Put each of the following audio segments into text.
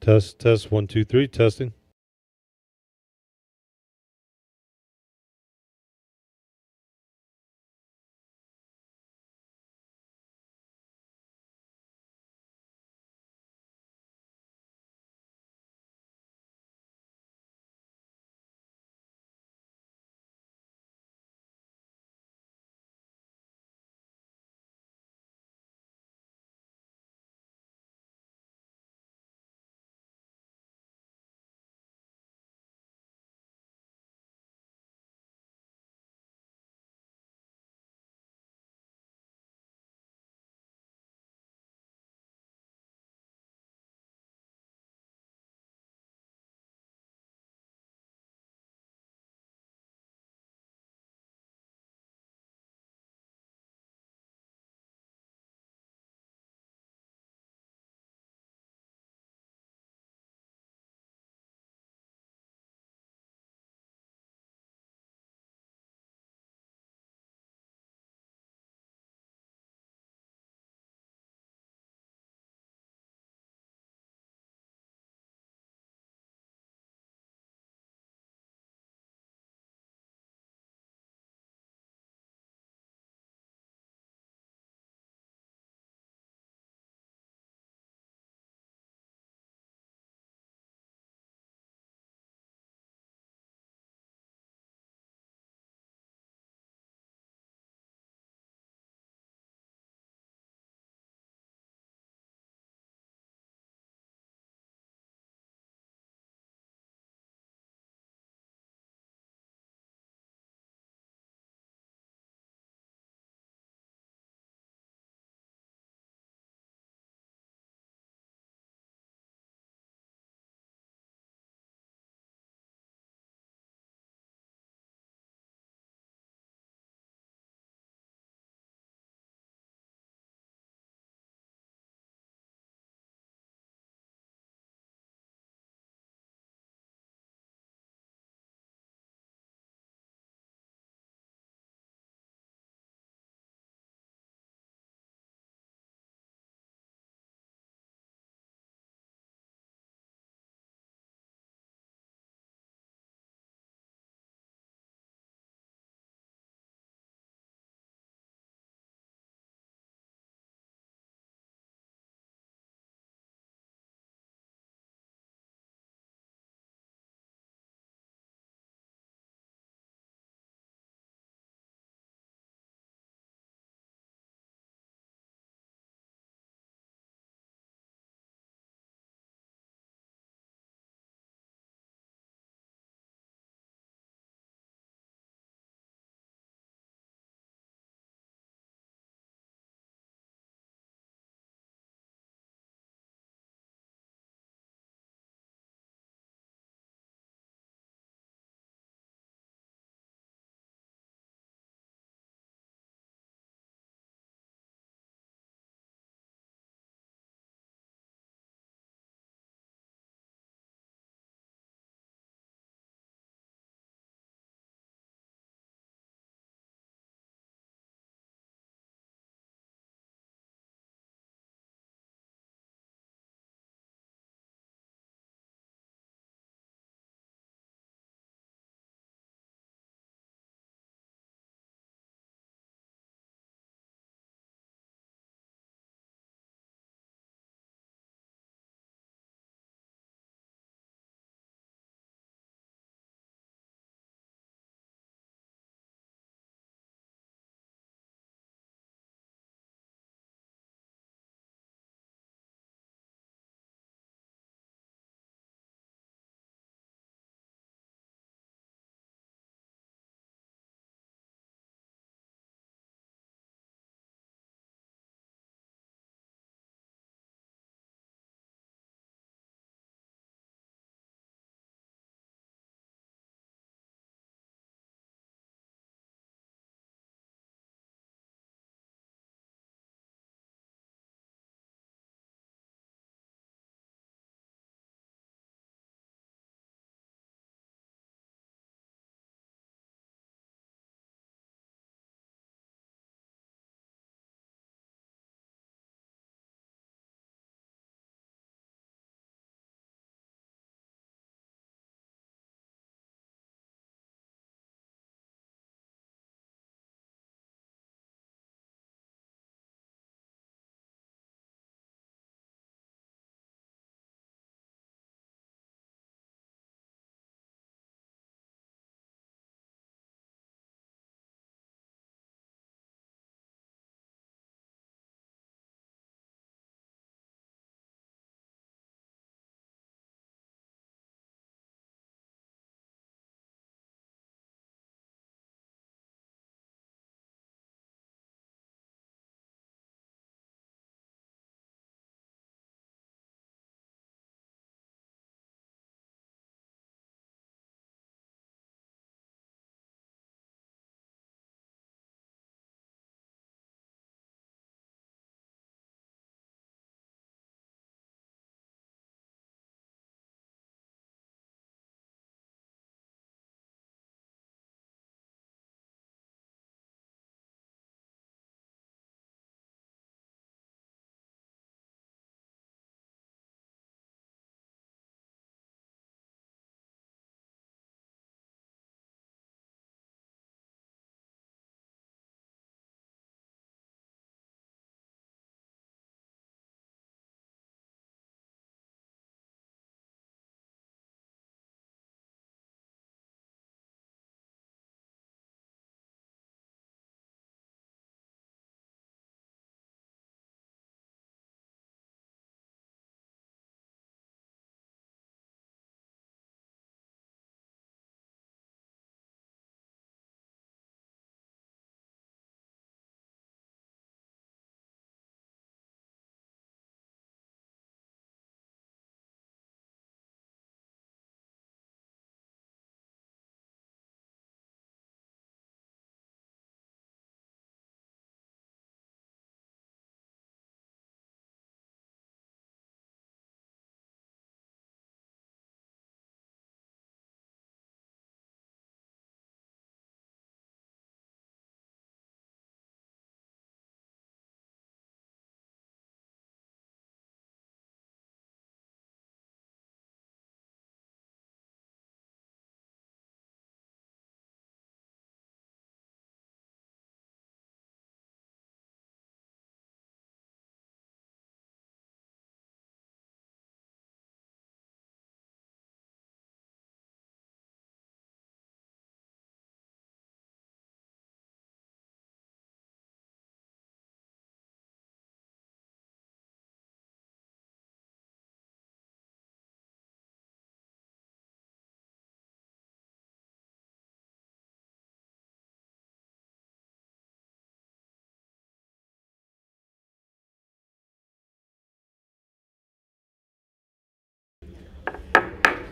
Test, test, 1, 2, 3, testing.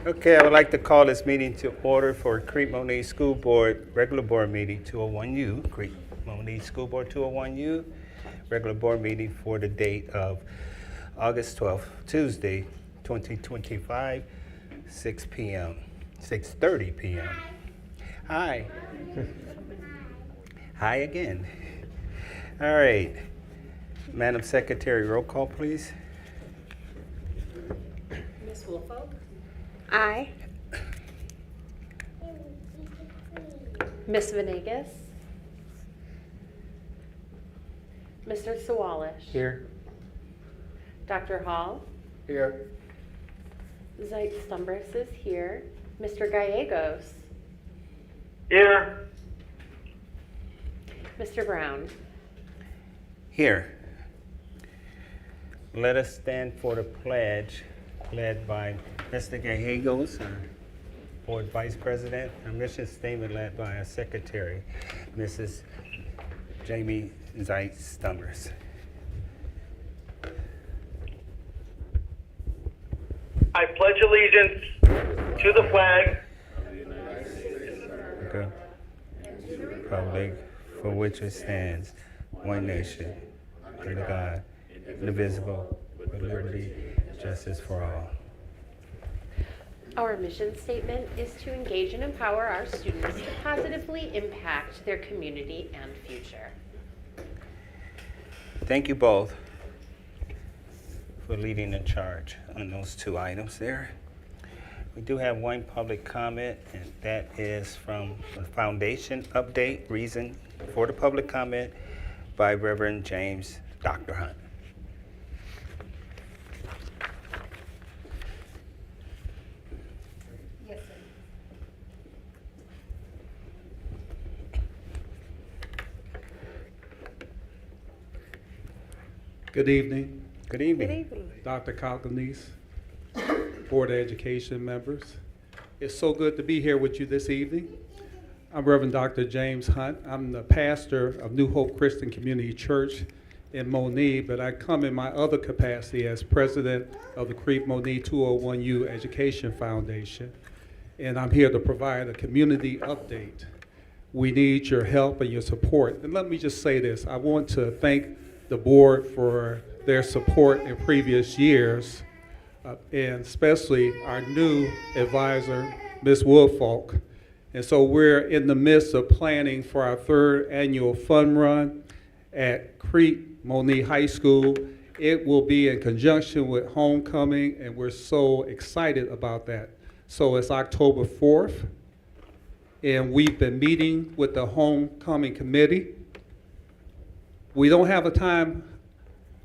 Okay, I would like to call this meeting to order for Crete Monee School Board, regular board meeting 201U, Crete Monee School Board 201U, regular board meeting for the date of August 12th, Tuesday, 2025, 6 p.m., 6:30 p.m. Hi. Hi again. All right. Madam Secretary, roll call, please. Ms. Woolfolk? Aye. Ms. Venegas? Mr. Sawalish? Here. Dr. Hall? Here. Zeit Stumbris is here. Mr. Gallegos? Here. Mr. Brown? Here. Let us stand for the pledge led by Mr. Gallegos, our Board Vice President. Our mission statement led by our Secretary, Mrs. Jamie Zeit Stumbers. I pledge allegiance to the flag Okay. Republic for which it stands, one nation, under God, indivisible, with liberty, justice for all. Our mission statement is to engage and empower our students to positively impact their community and future. Thank you both for leading the charge on those two items there. We do have one public comment, and that is from the foundation update, reason for the public comment by Reverend James Dr. Hunt. Yes, sir. Good evening, Good evening. Good evening. Dr. Kalganese, Board of Education members. It's so good to be here with you this evening. I'm Reverend Dr. James Hunt. I'm the pastor of New Hope Christian Community Church in Monee, but I come in my other capacity as president of the Crete Monee 201U Education Foundation, and I'm here to provide a community update. We need your help and your support. And let me just say this, I want to thank the board for their support in previous years, and especially our new advisor, Ms. Woolfolk. And so we're in the midst of planning for our third annual fun run at Crete Monee High School. It will be in conjunction with homecoming, and we're so excited about that. So it's October 4th, and we've been meeting with the homecoming committee. We don't have a time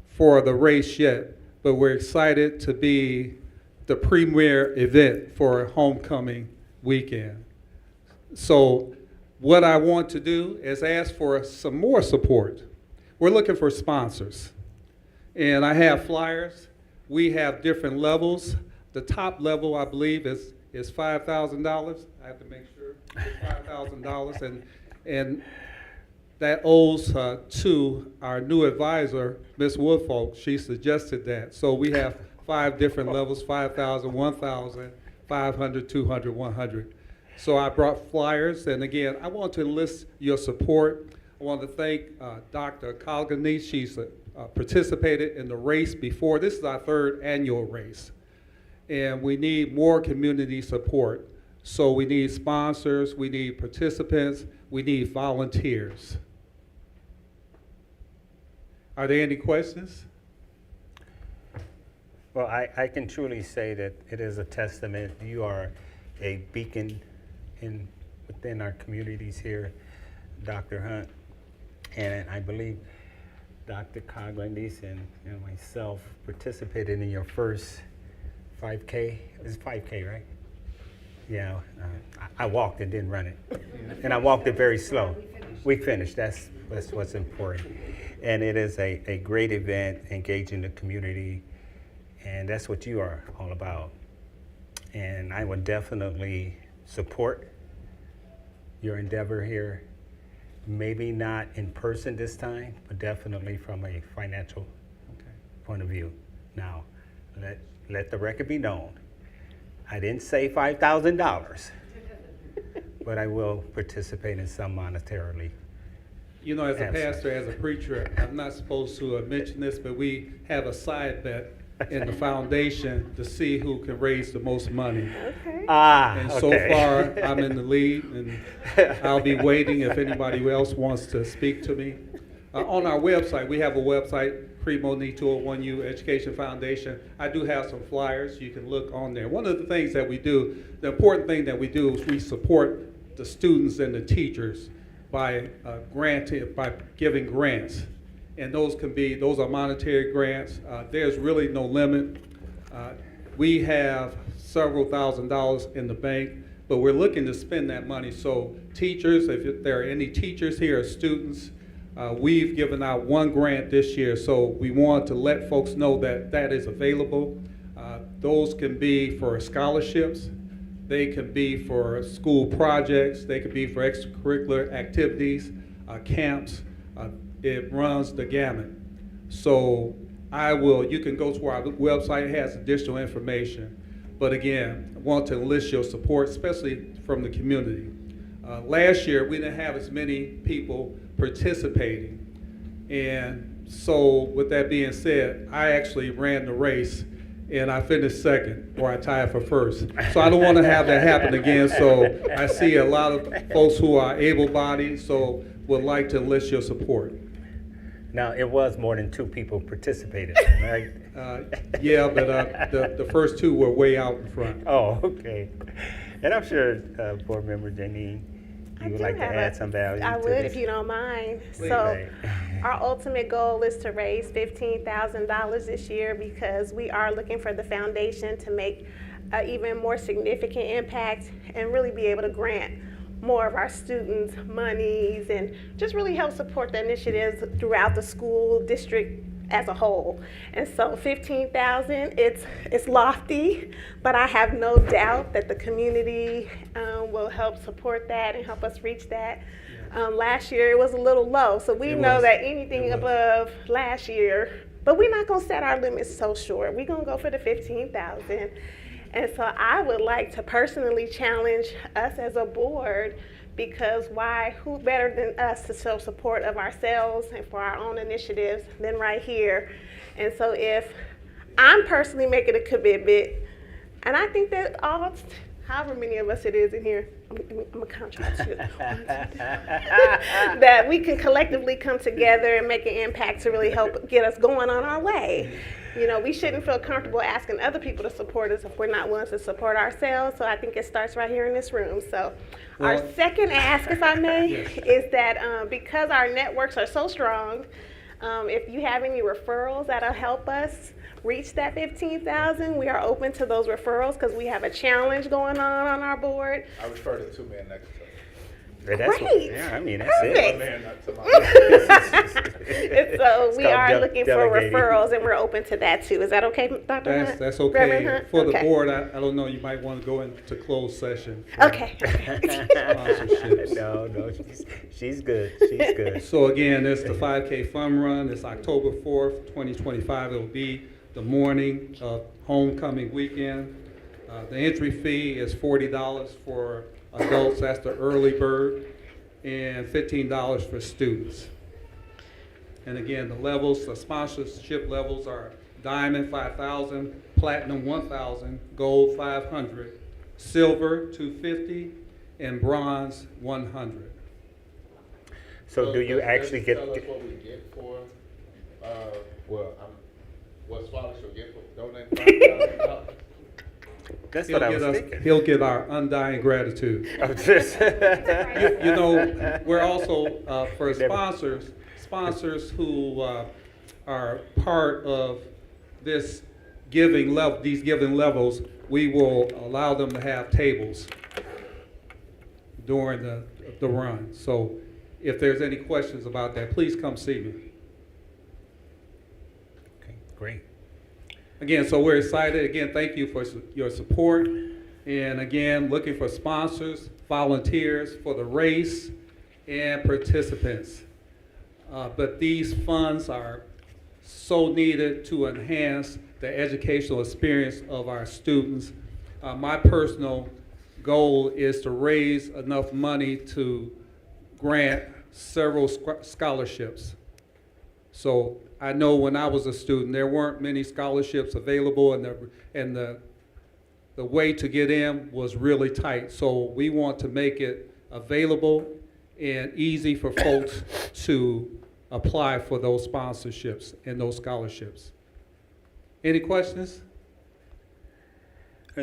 for the race yet, but we're excited to be the premier event for homecoming weekend. So what I want to do is ask for some more support. We're looking for sponsors. And I have flyers. We have different levels. The top level, I believe, is $5,000. I have to make sure it's $5,000. And that owes to our new advisor, Ms. Woolfolk. She suggested that. So we have 5 different levels: 5,000, 1,000, 500, 200, 100. So I brought flyers, and again, I want to enlist your support. I want to thank Dr. Kalganese. She's participated in the race before. This is our 3rd annual race, and we need more community support. So we need sponsors, we need participants, we need volunteers. Are there any questions? Well, I can truly say that it is a testament. You are a beacon within our communities here, Dr. Hunt. And I believe Dr. Kalganese and myself participated in your first 5K. It's 5K, right? Yeah, I walked and didn't run it. And I walked it very slow. We finished. That's what's important. And it is a great event, engaging the community, and that's what you are all about. And I would definitely support your endeavor here. Maybe not in person this time, but definitely from a financial point of view. Now, let the record be known. I didn't say $5,000, but I will participate in some monetarily. You know, as a Absolutely. pastor, as a preacher, I'm not supposed to mention this, but we have a side bet in the foundation to see who can raise the most money. Okay. And so Okay. far, I'm in the lead, and I'll be waiting if anybody else wants to speak to me. On our website, we have a website, Crete Monee 201U Education Foundation. I do have some flyers you can look on there. One of the things that we do, the important thing that we do is we support the students and the teachers by giving grants. And those are monetary grants. There's really no limit. We have several $1,000s in the bank, but we're looking to spend that money. So teachers, if there are any teachers here or students, we've given out one grant this year, so we want to let folks know that that is available. Those can be for scholarships, they can be for school projects, they could be for extracurricular activities, camps. It runs the gamut. So you can go to our website, it has additional information. But again, I want to enlist your support, especially from the community. Last year, we didn't have as many people participating. And so with that being said, I actually ran the race and I finished second, or I tied for first. So I don't want to have that happen again. So I see a lot of folks who are able-bodied, so would like to enlist your support. Now, it was more than 2 people participated, right? Yeah, but the first 2 were way out in front. Oh, okay. And I'm sure Board Member Janine, you would like to add some value I to would, this? if you don't mind. Please. So, Right. our ultimate goal is to raise $15,000 this year because we are looking for the foundation to make an even more significant impact and really be able to grant more of our students monies and just really help support the initiatives throughout the school district as a whole. And so 15,000, it's lofty, but I have no doubt that the community will help support that and help us reach that. Last year it was a little low, so we know that anything above last year, but we're not gonna set our limits so short. We're gonna go for the 15,000. And so I would like to personally challenge us as a board, because who better than us to show support of ourselves and for our own initiatives than right here. And so if I'm personally making a commitment, and I think that however many of us it is in here, I'm gonna count you too, that we can collectively come together and make an impact to really help get us going on our way. You know, we shouldn't feel comfortable asking other people to support us if we're not willing to support ourselves. So I think it starts right here in this room. So our second ask, if I may, is that because our networks are so strong, if you have any referrals that'll help us reach that 15,000, we are open to those referrals because we have a challenge going on our board. I refer to 2 men next to each Great. Yeah, I mean, that's Perfect. it. other. Man, not to my And so we called are looking for delegating. referrals, and we're open to that too. Is that okay, Dr. Hunt? That's Reverend okay. Hunt? For the Okay. board, I don't know, you might want to go into closed session. for Okay. sponsorships. No, she's good. She's good. So again, it's the 5K Fun Run. It's October 4th, 2025. It'll be the morning of homecoming weekend. The entry fee is $40 for adults, that's the early bird, and $15 for students. And again, the sponsorship levels are Diamond 5,000, Platinum 1,000, Gold 500, Silver 250, and Bronze 100. So do you actually get? Tell us what we get for, what scholarship get for donating $5,000? That's what I was thinking. He'll get our undying gratitude. Oh, just- You know, we're also, for sponsors who are part of this giving level, these giving levels, we will allow them to have tables during the run. So if there's any questions about that, please come see me. Okay, great. Again, so we're excited. Again, thank you for your support. And again, looking for sponsors, volunteers for the race, and participants. But these funds are so needed to enhance the educational experience of our students. My personal goal is to raise enough money to grant several scholarships. So I know when I was a student, there weren't many scholarships available, and the way to get in was really tight. So we want to make it available and easy for folks to apply for those sponsorships and those scholarships. Any questions?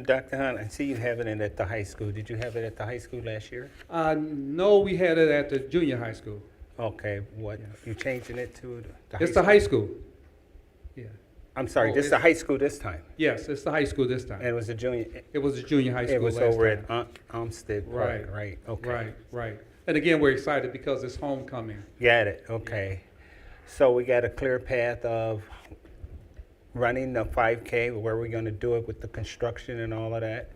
Dr. Hunt, I see you having it at the high school. Did you have it at the high school last year? No, we had it at the junior high school. Okay, what, Yeah. you changing it to the high It's school? the high school. Yeah. I'm sorry, Oh, this is the high school this time? Yes, it's the high school this And time. it was a junior, It was the junior high school it was last over time. at Olmsted Park, Right. right? Okay. Right, right. And again, we're excited because it's homecoming. Got it, okay. So we got a clear path of running the 5K, where we're gonna do it with the construction and all of that?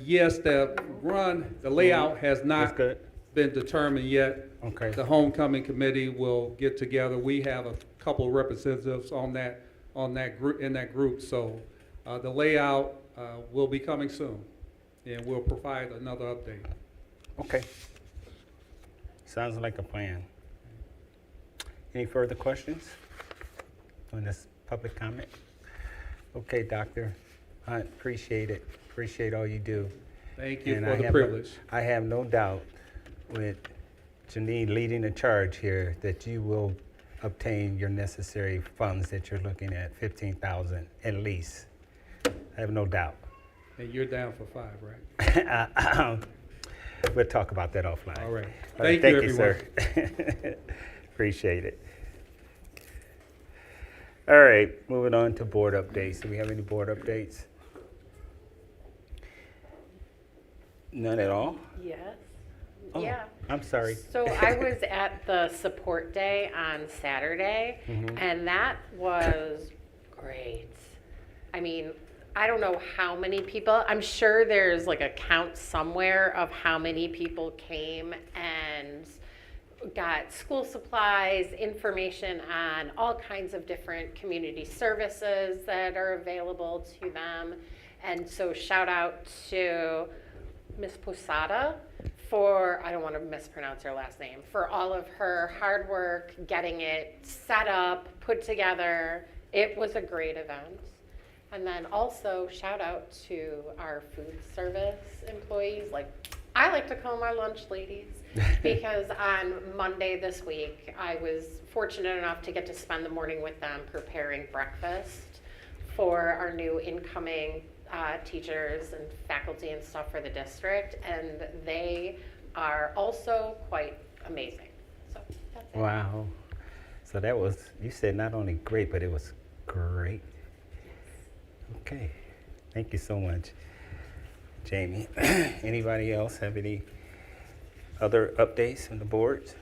Yes, the layout has That's not good, been determined yet. okay. The homecoming committee will get together. We have a couple of representatives on that group, in that group. So the layout will be coming soon, and we'll provide another update. Okay. Sounds like a plan. Any further questions on this public comment? Okay, Doctor Hunt, appreciate it. Appreciate all you do. Thank you And for I the have privilege. I have no doubt with Janine leading the charge here that you will obtain your necessary funds that you're looking at, 15,000 at least. I have no doubt. And you're down for 5, right? We'll talk about that offline. All right. All right, Thank you, sir. Appreciate it. All right, moving on to board updates. Do we have any board updates? None at all? Yes. Oh, Yeah. I'm sorry. So I was at the support day on Saturday, and that was great. I mean, I don't know how many people, I'm sure there's like a count somewhere of how many people came and got school supplies, information on all kinds of different community services that are available to them. And so shout out to Miss Posada for, I don't want to mispronounce her last name, for all of her hard work getting it set up, put together. It was a great event. And then also shout out to our food service employees. Like, I like to call them our lunch ladies because on Monday this week, I was fortunate enough to get to spend the morning with them preparing breakfast for our new incoming teachers and faculty and stuff for the district. And they are also quite amazing. So that's it. Wow. So that was, you said not only great, but it was great. Okay. Thank you so much, Jamie. Anybody else have any other updates on the boards?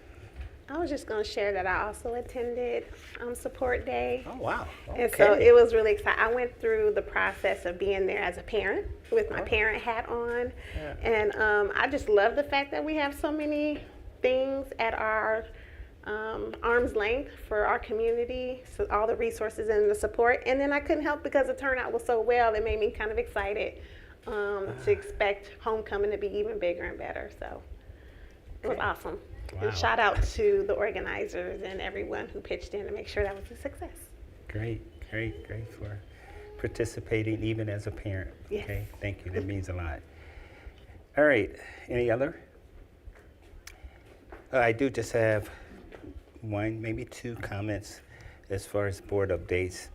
I was just going to share that I also attended support day. Oh, wow. And so it was really exciting. I went through the process of being there as a parent with my parent hat on. Yeah. And I just love the fact that we have so many things at our arm's length for our community, so all the resources and the support. And then I couldn't help because the turnout was so well, it made me kind of excited to expect homecoming to be even bigger and better. So it was awesome. Wow. And shout out to the organizers and everyone who pitched in to make sure that was a success. Great for participating even as a parent. Yes. Okay, thank you, that means a lot. All right, any other? I do just have one, maybe two comments as far as board updates.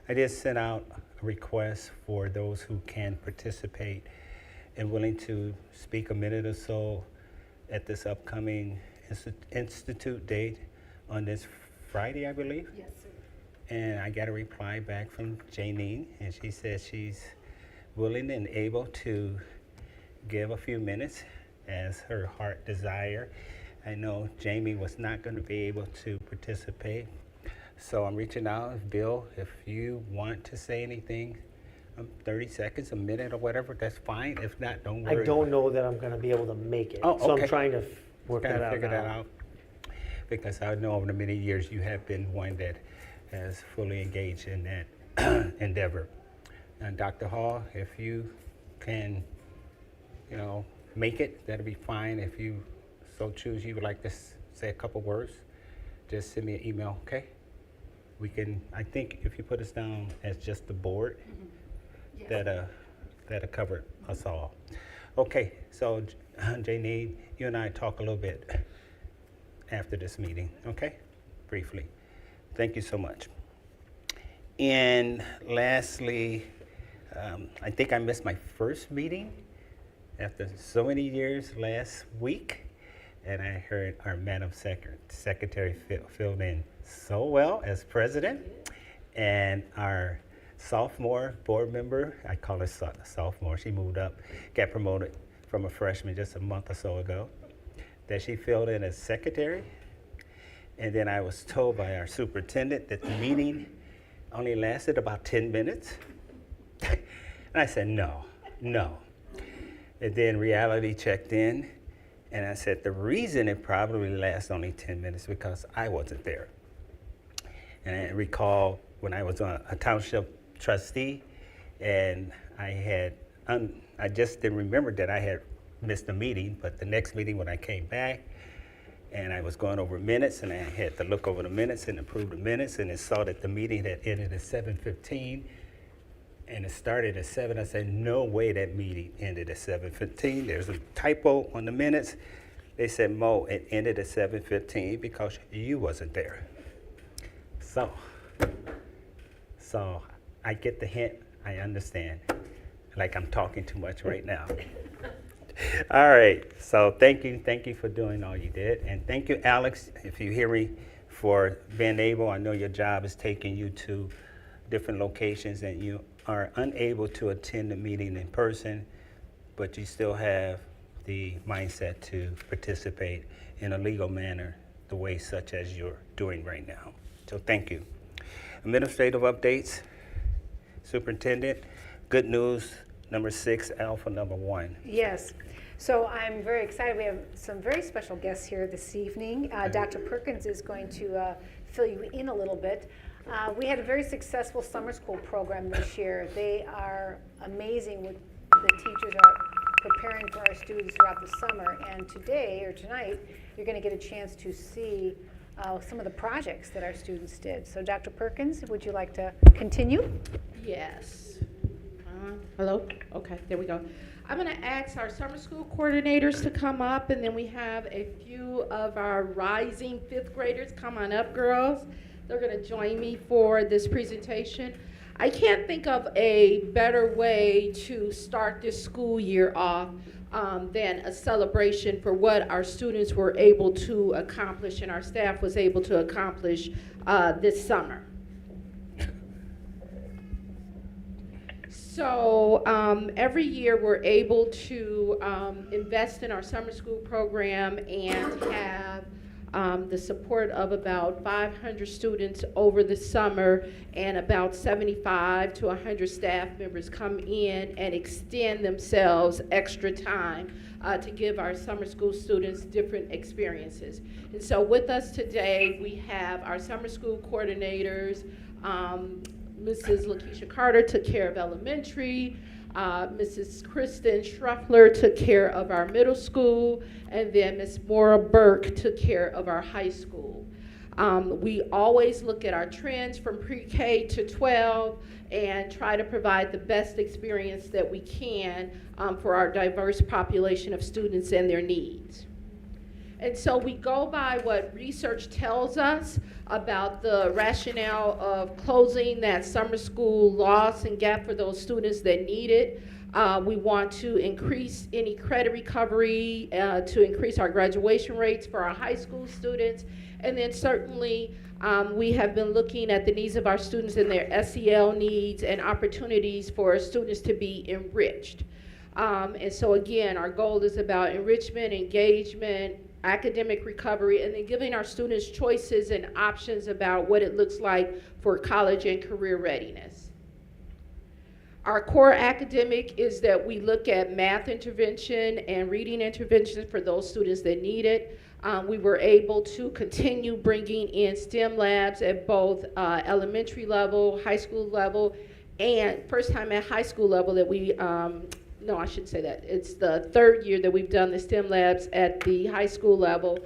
I did send out a request for those who can participate and willing to speak a minute or so at this upcoming Institute date on this Friday, I believe. Yes, sir. And I got a reply back from Janine, and she says she's willing and able to give a few minutes as her heart desire. I know Jamie was not going to be able to participate, so I'm reaching out. Bill, if you want to say anything, 30 seconds, a minute, or whatever, that's fine. If not, don't worry. I don't know that I'm going to be able to make it. Oh, So okay. I'm trying to work Kind that of out figure now. that out, because I know over the many years you have been one that has fully engaged in that endeavor. And Dr. Hall, if you can, make it, that'll be fine. If you so choose, you would like to say a couple words, just send me an email, okay? We can, I think if you put us down as just the board, that'll cover us all. Okay, so Janine, you and I talk a little bit after this meeting, okay? Briefly. Thank you so much. And lastly, I think I missed my first meeting after so many years last week, and I heard our Madam Secretary filled in so well as president, and our sophomore board member, I call her sophomore, she moved up, got promoted from a freshman just a month or so ago, that she filled in as secretary. And then I was told by our superintendent that the meeting only lasted about 10 minutes. And I said, no. And then reality checked in, and I said, the reason it probably lasts only 10 minutes is because I wasn't there. And I recall when I was a township trustee, and I just didn't remember that I had missed a meeting, but the next meeting when I came back, and I was going over minutes, and I had to look over the minutes and approve the minutes, and it saw that the meeting had ended at 7:15, and it started at 7. I said, no way that meeting ended at 7:15. There's a typo on the minutes. They said, Mo, it ended at 7:15 because you wasn't there. So I get the hint, I understand. Like I'm talking too much right now. All right, so thank you for doing all you did. And thank you, Alex, if you hear me, for being able, I know your job is taking you to different locations and you are unable to attend the meeting in person, but you still have the mindset to participate in a legal manner, the way such as you're doing right now. So thank you. Administrative updates, Superintendent, good news, number 6, Alpha number 1. Yes. So I'm very excited. We have some very special guests here this evening. Dr. Perkins is going to fill you in a little bit. We had a very successful summer school program this year. They are amazing what the teachers are preparing for our students throughout the summer. And today or tonight, you're going to get a chance to see some of the projects that our students did. So Dr. Perkins, would you like to continue? Yes. Hello? Okay, there we go. I'm going to ask our summer school coordinators to come up, and then we have a few of our rising 5th graders. Come on up, girls. They're going to join me for this presentation. I can't think of a better way to start this school year off than a celebration for what our students were able to accomplish and our staff was able to accomplish this summer. So every year we're able to invest in our summer school program and have the support of about 500 students over the summer, and about 75 to 100 staff members come in and extend themselves extra time to give our summer school students different experiences. And so with us today, we have our summer school coordinators. Mrs. Lakeisha Carter took care of elementary. Mrs. Kristen Schruffler took care of our middle school, and then Ms. Maura Burke took care of our high school. We always look at our trends from pre-K to 12 and try to provide the best experience that we can for our diverse population of students and their needs. And so we go by what research tells us about the rationale of closing that summer school loss and gap for those students that need it. We want to increase any credit recovery, to increase our graduation rates for our high school students. And then certainly we have been looking at the needs of our students and their SEL needs and opportunities for students to be enriched. And so again, our goal is about enrichment, engagement, academic recovery, and then giving our students choices and options about what it looks like for college and career readiness. Our core academic is that we look at math intervention and reading intervention for those students that need it. We were able to continue bringing in STEM labs at both elementary level, high school level, and first time at high school level that we no, I shouldn't say that. It's the third year that we've done the STEM labs at the high school level,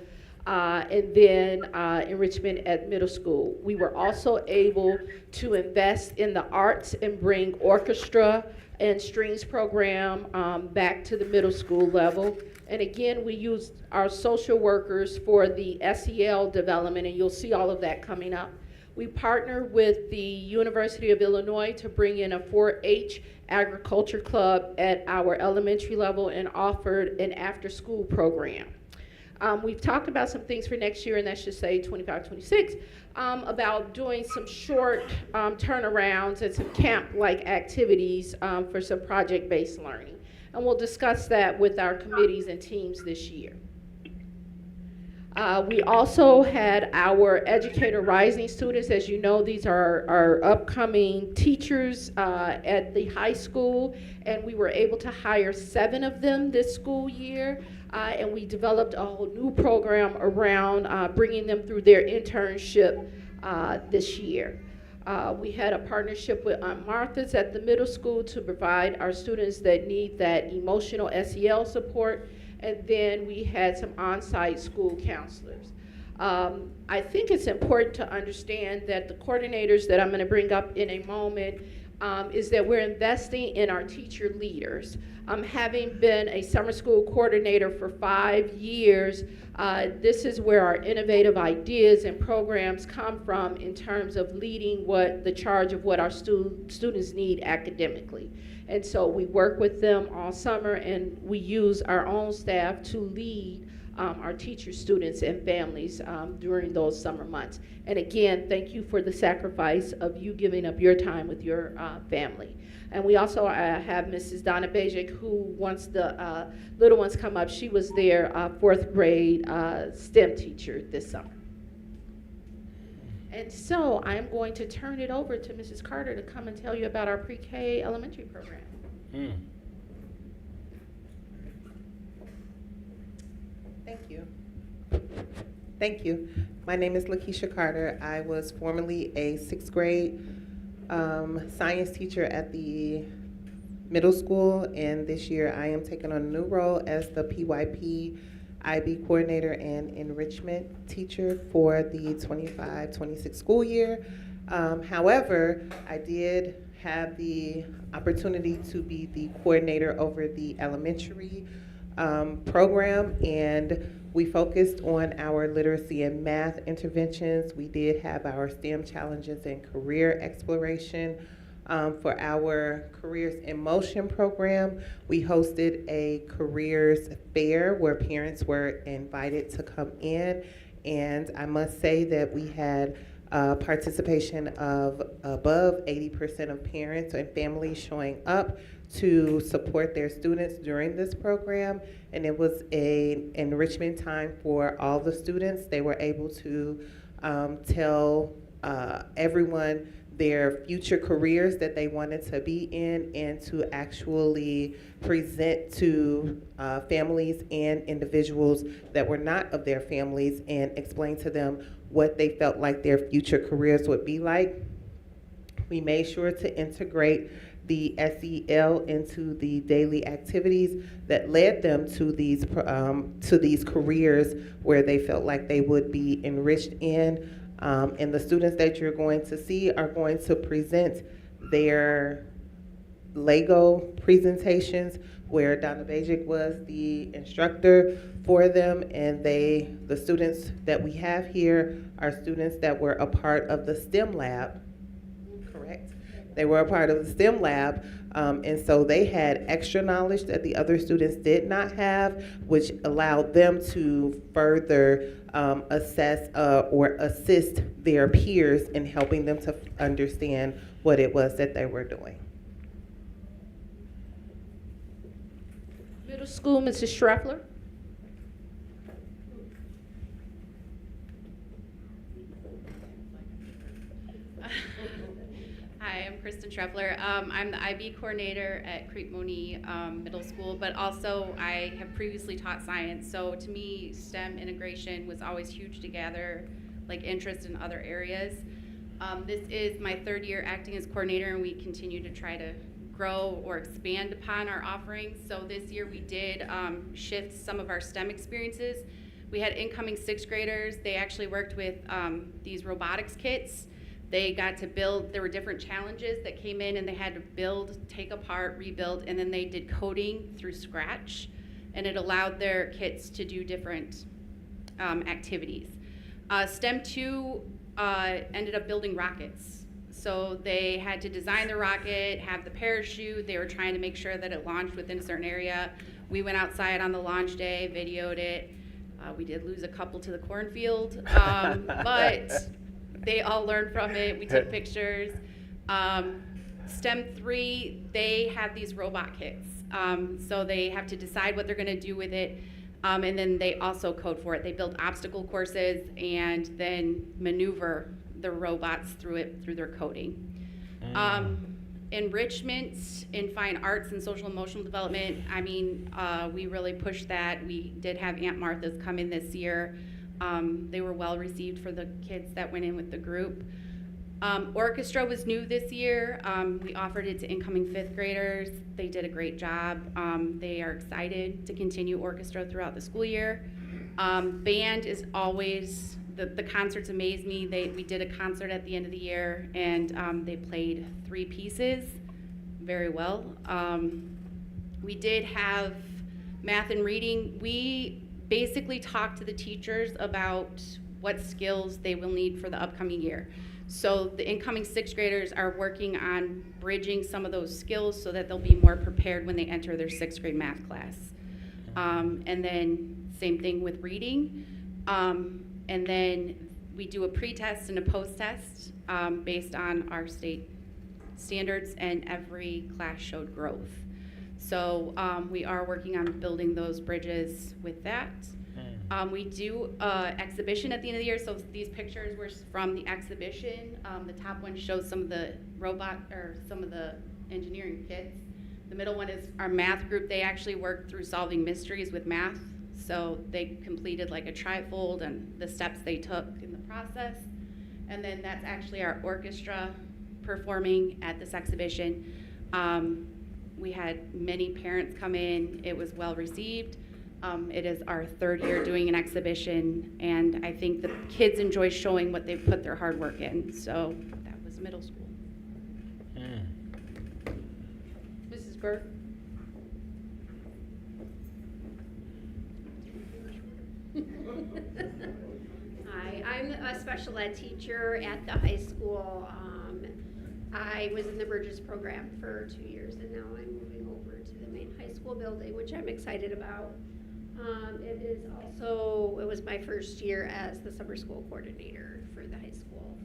and then enrichment at middle school. We were also able to invest in the arts and bring orchestra and strings program back to the middle school level. And again, we used our social workers for the SEL development, and you'll see all of that coming up. We partnered with the University of Illinois to bring in a 4-H agriculture club at our elementary level and offered an after-school program. We've talked about some things for next year, and that should say 25, 26, about doing some short turnarounds and some camp-like activities for some project-based learning. And we'll discuss that with our committees and teams this year. We also had our Educator Rising students. As you know, these are our upcoming teachers at the high school, and we were able to hire 7 of them this school year, and we developed a whole new program around bringing them through their internship this year. We had a partnership with Aunt Martha's at the middle school to provide our students that need that emotional SEL support. And then we had some on-site school counselors. I think it's important to understand that the coordinators that I'm going to bring up in a moment is that we're investing in our teacher leaders. Having been a summer school coordinator for 5 years, this is where our innovative ideas and programs come from in terms of leading the charge of what our students need academically. And so we work with them all summer, and we use our own staff to lead our teachers, students, and families during those summer months. And again, thank you for the sacrifice of you giving up your time with your family. And we also have Mrs. Donna Bajik, who, once the little ones come up, she was their 4th grade STEM teacher this summer. And so I'm going to turn it over to Mrs. Carter to come and tell you about our pre-K elementary program. Thank you. Thank you. My name is Lakeisha Carter. I was formerly a 6th grade science teacher at the middle school, and this year I am taking on a new role as the PYP IB coordinator and enrichment teacher for the 25-26 school year. However, I did have the opportunity to be the coordinator over the elementary program, and we focused on our literacy and math interventions. We did have our STEM challenges and career exploration. For our Careers in Motion program, we hosted a careers fair where parents were invited to come in, and I must say that we had participation of above 80% of parents and families showing up to support their students during this program, and it was an enrichment time for all the students. They were able to tell everyone their future careers that they wanted to be in, and to actually present to families and individuals that were not of their families and explain to them what they felt like their future careers would be like. We made sure to integrate the SEL into the daily activities that led them to these careers where they felt like they would be enriched in. And the students that you're going to see are going to present their Lego presentations, where Donna Bajik was the instructor for them, and the students that we have here are students that were a part of the STEM lab, correct? They were a part of the STEM lab, and so they had extra knowledge that the other students did not have, which allowed them to further assess or assist their peers in helping them to understand what it was that they were doing. Middle school, Mrs. Schreffler. Hi, I'm Kristen Schreffler. I'm the IB coordinator at Crete Monee Middle School, but also I have previously taught science. So to me, STEM integration was always huge to gather like interest in other areas. This is my 3rd year acting as coordinator, and we continue to try to grow or expand upon our offerings. So this year we did shift some of our STEM experiences. We had incoming 6th graders. They actually worked with these robotics kits. They got to build, there were different challenges that came in and they had to build, take apart, rebuild, and then they did coding through Scratch. And it allowed their kits to do different activities. STEM 2 ended up building rockets. So they had to design the rocket, have the parachute. They were trying to make sure that it launched within a certain area. We went outside on the launch day, videoed it. We did lose a couple to the cornfield, but they all learned from it. We took pictures. STEM 3, they have these robot kits. So they have to decide what they're going to do with it. And then they also code for it. They build obstacle courses and then maneuver the robots through their coding. Enrichment in fine arts and social emotional development, I mean, we really pushed that. We did have Aunt Martha's come in this year. They were well received for the kids that went in with the group. Orchestra was new this year. We offered it to incoming 5th graders. They did a great job. They are excited to continue orchestra throughout the school year. Band is always, the concerts amaze me. We did a concert at the end of the year and they played 3 pieces very well. We did have math and reading. We basically talked to the teachers about what skills they will need for the upcoming year. So the incoming 6th graders are working on bridging some of those skills so that they'll be more prepared when they enter their 6th grade math class. And then same thing with reading. And then we do a pre-test and a post-test based on our state standards, and every class showed growth. So we are working on building those bridges with that. We do exhibition at the end of the year, so these pictures were from the exhibition. The top one shows some of the some of the engineering kits. The middle one is our math group. They actually worked through solving mysteries with math. So they completed like a trifold and the steps they took in the process. And then that's actually our orchestra performing at this exhibition. We had many parents come in. It was well received. It is our 3rd year doing an exhibition, and I think the kids enjoy showing what they've put their hard work in. So that was middle school. Mrs. Burke? Hi, I'm a special ed teacher at the high school. I was in the Bridges program for 2 years, and now I'm moving over to the main high school building, which I'm excited about. It was my first year as the summer school coordinator for the high school.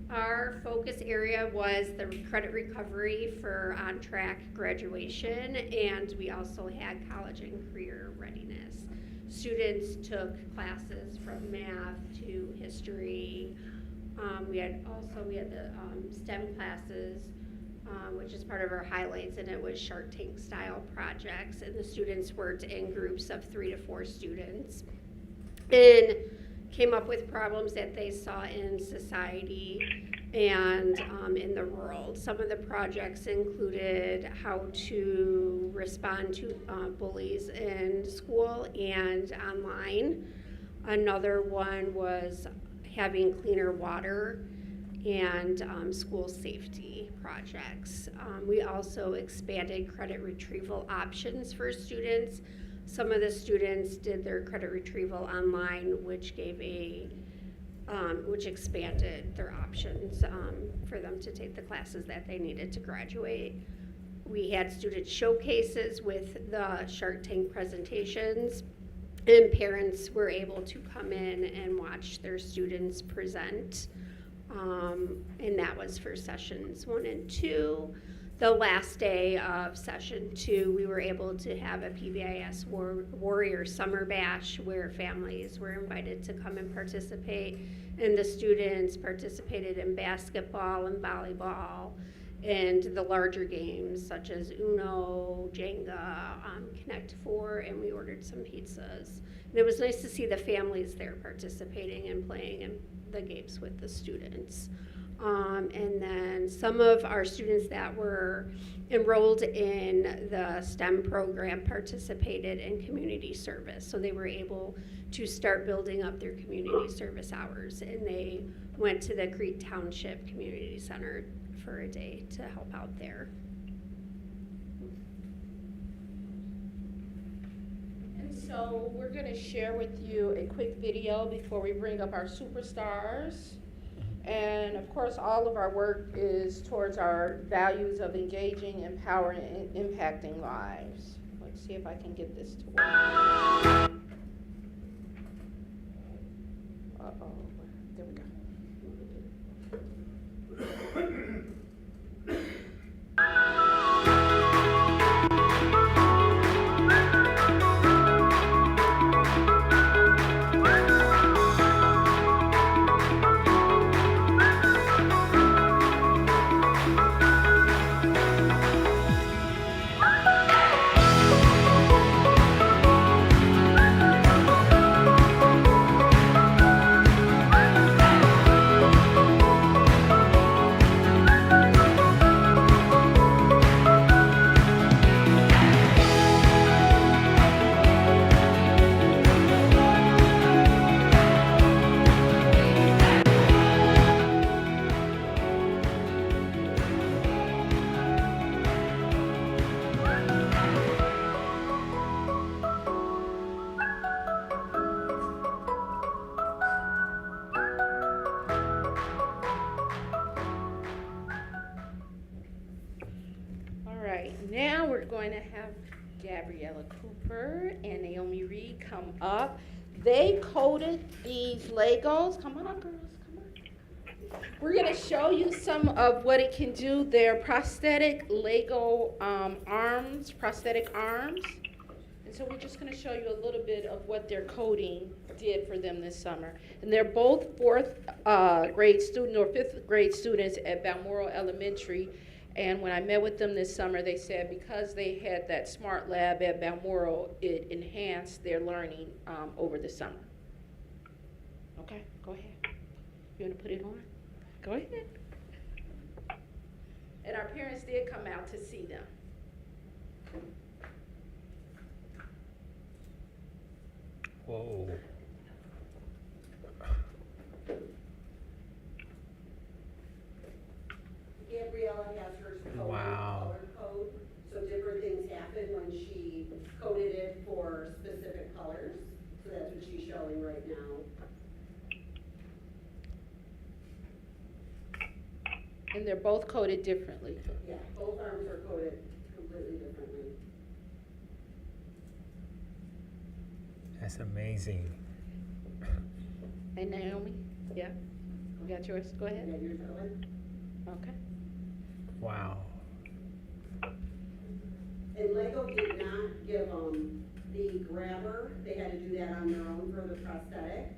Our focus area was the credit recovery for on-track graduation, and we also had college and career readiness. Students took classes from math to history. We had the STEM classes, which is part of our highlights, and it was Shark Tank style projects, and the students worked in groups of 3 to 4 students and came up with problems that they saw in society and in the world. Some of the projects included how to respond to bullies in school and online. Another one was having cleaner water and school safety projects. We also expanded credit retrieval options for students. Some of the students did their credit retrieval online, which expanded their options for them to take the classes that they needed to graduate. We had student showcases with the Shark Tank presentations, and parents were able to come in and watch their students present. And that was for sessions 1 and 2. The last day of session 2, we were able to have a PBIS Warrior Summer Bash where families were invited to come and participate. And the students participated in basketball and volleyball and the larger games such as Uno, Jenga, Connect 4, and we ordered some pizzas. And it was nice to see the families there participating and playing in the games with the students. And then some of our students that were enrolled in the STEM program participated in community service. So they were able to start building up their community service hours. And they went to the Crete Township Community Center for a day to help out there. And so we're going to share with you a quick video before we bring up our superstars. And of course, all of our work is towards our values of engaging, empowering, and impacting lives. Let's see if I can get this to work. Uh-oh, there we go. Now we're going to have Gabriella Cooper and Naomi Reed come up. They coded these Legos. Come on up, girls. Come on. We're going to show you some of what it can do. They're prosthetic Lego arms, prosthetic arms. And so we're just going to show you a little bit of what their coding did for them this summer. And they're both fourth grade student or fifth grade students at Balmoral Elementary. And when I met with them this summer, they said because they had that smart lab at Balmoral, it enhanced their learning over the summer. Okay, go ahead. You want to put it on? Go ahead. And our parents did come out to see them. Whoa. Gabriella has hers coded, Wow. color code, so different things happen when she coded it for specific colors. So that's what she's showing right now. And they're both coded differently. Yeah, both arms are coded completely differently. That's amazing. Hey, Naomi? Yeah? You got yours? Go ahead. Yeah, you're going. Okay. Wow. And Lego did not give the grabber. They had to do that on their own for the prosthetic.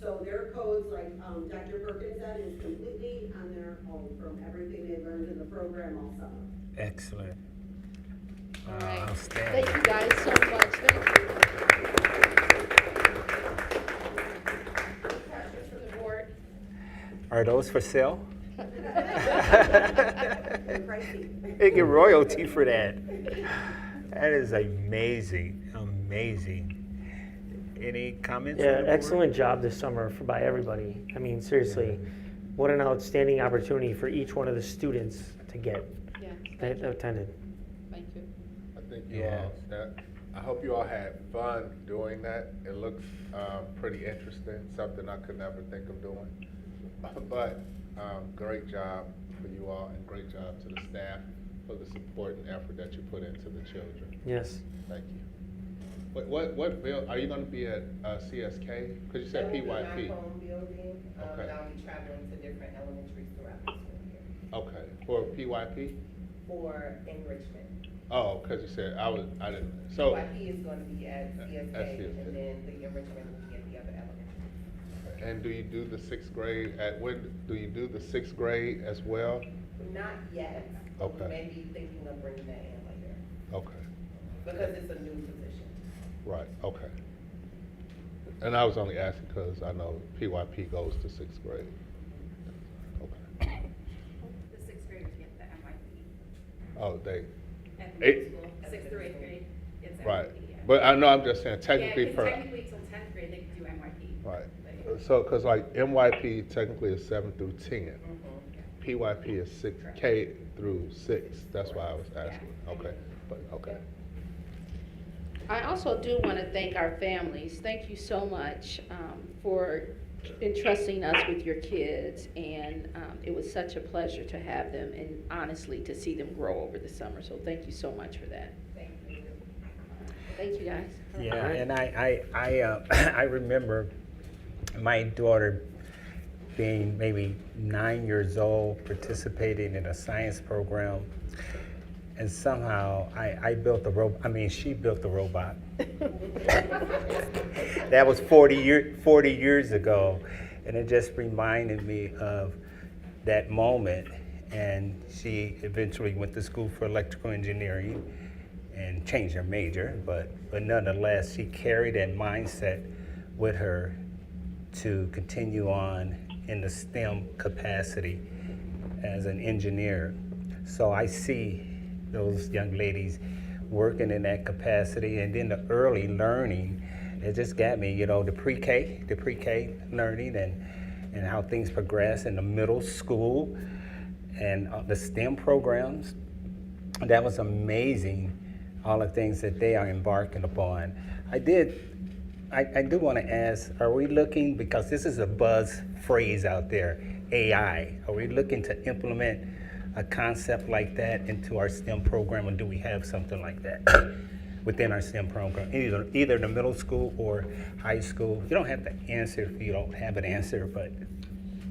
So their codes, like Dr. Perkins said, is completely on their own from everything they learned in the program all summer. Excellent. All right. Outstanding. Thank you guys so much. Thank you. Questions from the board? Are those for sale? They're pricey. They get royalty for that. That is amazing, amazing. Any comments? Yeah, on the board? excellent job this summer by everybody. I mean, seriously, what an outstanding opportunity for each one of the students to get Yeah. that attended. Thank you. I think you Yeah. all, I hope you all had fun doing that. It looks pretty interesting, something I could never think of doing. But great job for you all, and great job to the staff for the support and effort that you put into the children. Yes. Thank you. What bill, are you gonna be at CSK? Because you said That will be my PYP. home building, Okay. and I'll be traveling to different elementaries throughout the school year Okay, for PYP? for enrichment. Oh, because you said, I didn't, so. PYP is going to be at At CSK, CSK. and then the enrichment will be at the other elementaries. And do you do the sixth grade, when do you do the sixth grade as well? Not yet. but Okay. We may be thinking of bringing that in later, Okay, because it's a new position. right, okay. And I was only asking because I know PYP goes to sixth grade. Okay. Oh, they, At Eight- middle school, 6th through 8th grade. It's right. NYP, yeah. But I know, I'm just saying technically Yeah, 'cause per. technically till 10th grade, they could do NYP. Right. But- So, because like NYP technically is 7 through 10. PYP is 6K through 6. That's why I was asking. Okay. But, okay. I also do want to thank our families. Thank you so much for entrusting us with your kids, and it was such a pleasure to have them and honestly to see them grow over the summer. So thank you so much for that. Thank you, guys. Yeah, and I remember my daughter being maybe 9 years old, participating in a science program, and somehow I built the robot. I mean, she built the robot. That was 40 years ago, and it just reminded me of that moment. And she eventually went to school for electrical engineering and changed her major, but nonetheless, she carried that mindset with her to continue on in the STEM capacity as an engineer. So I see those young ladies working in that capacity, and then the early learning, it just got me, you know, the pre-K learning and how things progress in the middle school and the STEM programs. That was amazing, all the things that they are embarking upon. I do want to ask, are we looking, because this is a buzz phrase out there, AI, are we looking to implement a concept like that into our STEM program, or do we have something like that within our STEM program, either the middle school or high school? You don't have to answer if you don't have an answer, but.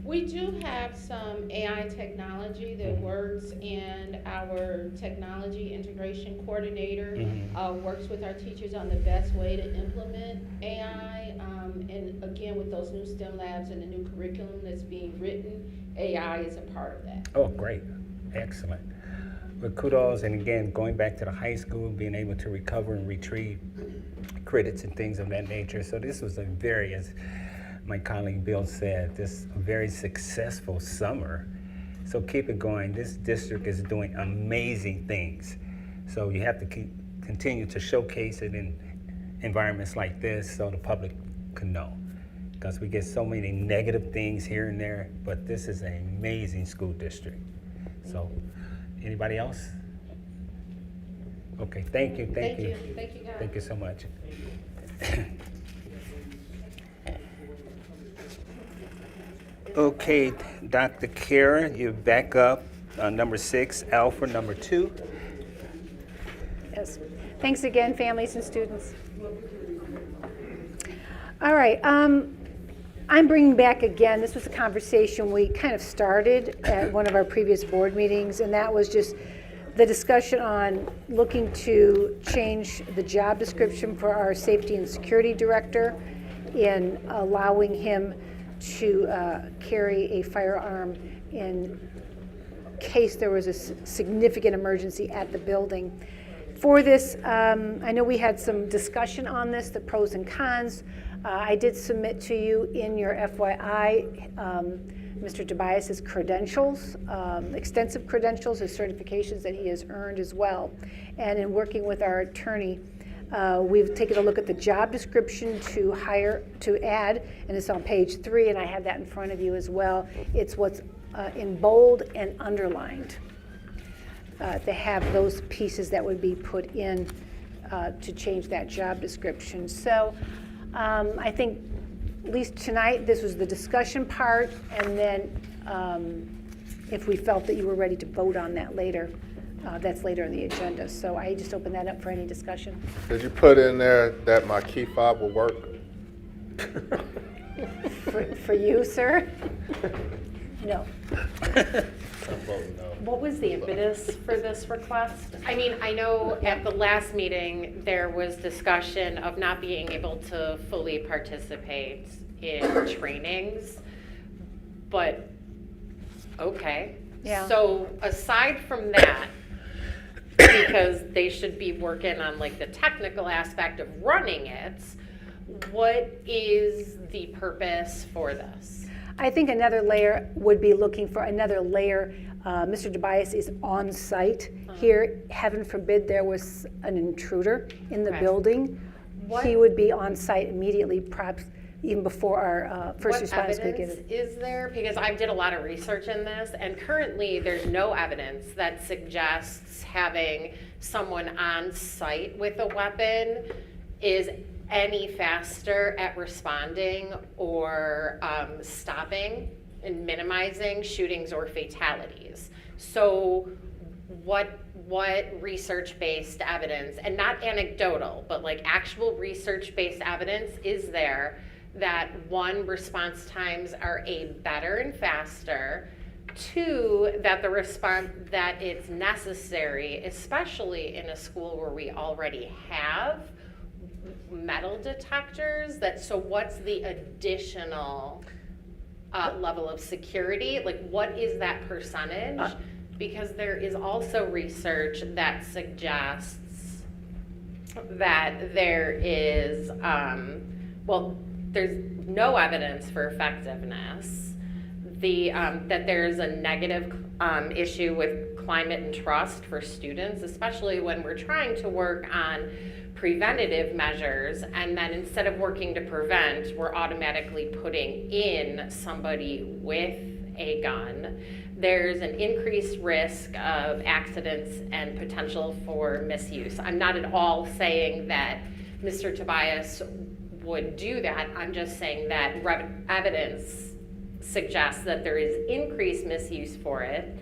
We do have some AI technology that works, and our technology integration coordinator works with our teachers on the best way to implement AI. And again, with those new STEM labs and the new curriculum that's being written, AI is a part of that. Oh, great. Excellent. Well, kudos, and again, going back to the high school, being able to recover and retrieve credits and things of that nature. So this was a very, as my colleague Bill said, this very successful summer. So keep it going. This district is doing amazing things. So you have to continue to showcase it in environments like this so the public can know. Because we get so many negative things here and there, but this is an amazing school district. So, anybody else? Okay, thank you. Thank you, guys. Thank you so much. Okay, Dr. Kara, you back up, number 6, Alpha, number 2. Yes. Thanks again, families and students. All right. I'm bringing back again, this was a conversation we kind of started at one of our previous board meetings, and that was just the discussion on looking to change the job description for our safety and security director in allowing him to carry a firearm in case there was a significant emergency at the building. For this, I know we had some discussion on this, the pros and cons. I did submit to you in your FYI Mr. Tobias's credentials, extensive credentials, his certifications that he has earned as well. And in working with our attorney, we've taken a look at the job description to add, and it's on page 3, and I have that in front of you as well. It's what's in bold and underlined. To have those pieces that would be put in to change that job description. So I think at least tonight this was the discussion part, and then if we felt that you were ready to vote on that later, that's later in the agenda. So I just open that up for any discussion. Did you put in there that my key fob will work? For you, sir? No. What was the impetus for this request? I mean, I know at the last meeting, there was discussion of not being able to fully participate in trainings, but, okay. Yeah. So aside from that, because they should be working on like the technical aspect of running it, what is the purpose for this? I think another layer would be looking for another layer Mr. Tobias is on site here. Heaven forbid there was an intruder in the Okay. building. He would be on site immediately, perhaps even before our first responders could get What it. evidence is there? Because I did a lot of research in this, and currently there's no evidence that suggests having someone on site with a weapon is any faster at responding or stopping and minimizing shootings or fatalities. So what research-based evidence, and not anecdotal, but like actual research-based evidence is there that one, response times are better and faster, two, that the response, that it's necessary, especially in a school where we already have metal detectors, so what's the additional level of security? Like, what is that percentage? Because there is also research that suggests that there is, there's no evidence for effectiveness. That there's a negative issue with climate and trust for students, especially when we're trying to work on preventative measures, and then instead of working to prevent, we're automatically putting in somebody with a gun. There's an increased risk of accidents and potential for misuse. I'm not at all saying that Mr. Tobias would do that. I'm just saying that evidence suggests that there is increased misuse for it.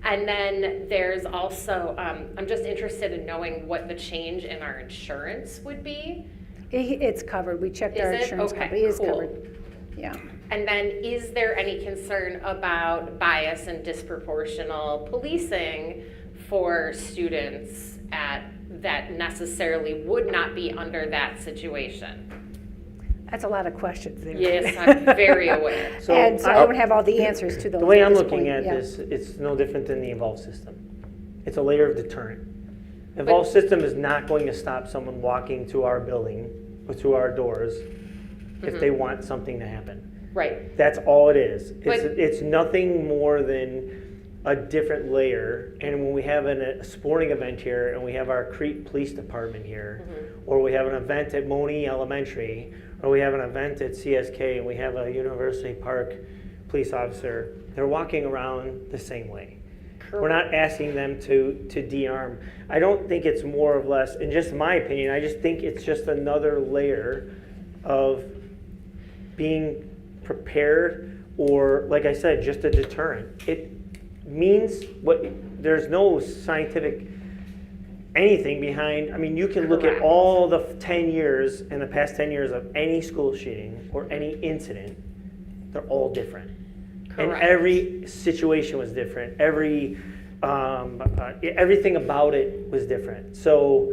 And then there's also, I'm just interested in knowing what the change in our insurance would be. It's covered. We checked our Is it? insurance Okay, company. It is cool. covered. Yeah. And then is there any concern about bias and disproportional policing for students that necessarily would not be under that situation? That's a lot of questions there. Yes, I'm very aware. So And so I don't have all the answers to those. The way I'm this looking point. at Yeah. this, it's no different than the evolve system. It's a layer of deterrent. Evolve system is not going to stop someone walking to our building or to our doors if they want something to happen. Right. That's all it is. But- It's nothing more than a different layer. And when we have a sporting event here, and we have our Crete Police Department here, or we have an event at Monee Elementary, or we have an event at CSK, and we have a University Park police officer, they're walking around the same way. We're not asking them to de-arm. I don't think it's more or less, in just my opinion, I just think it's just another layer of being prepared, or like I said, just a deterrent. It means there's no scientific anything behind. I mean, you can look at all the 10 years, in the past 10 years of any school shooting or any incident, they're all different. And every situation was different. Everything about it was different. So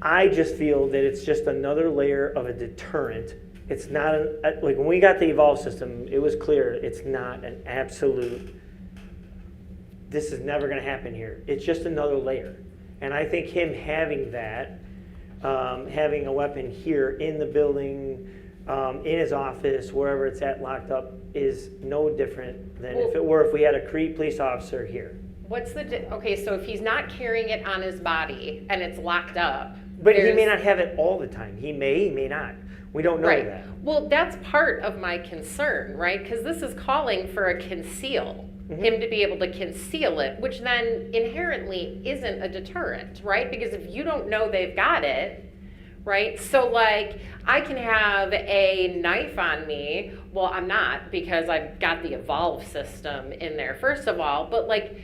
I just feel that it's just another layer of a deterrent. It's not like when we got the evolve system, it was clear it's not an absolute, this is never going to happen here. It's just another layer. And I think him having that, having a weapon here in the building, in his office, wherever it's at, locked up, is no different than if we had a Crete police officer here. What's okay, so if he's not carrying it on his body and it's locked up. But he may not have it all the time. He may not. We don't know that. Well, that's part of my concern, right? Because this is calling for a conceal. Him to be able to conceal it, which then inherently isn't a deterrent, right? Because if you don't know they've got it, right? So like, I can have a knife on me. Well, I'm not, because I've got the evolve system in there, first of all, but like,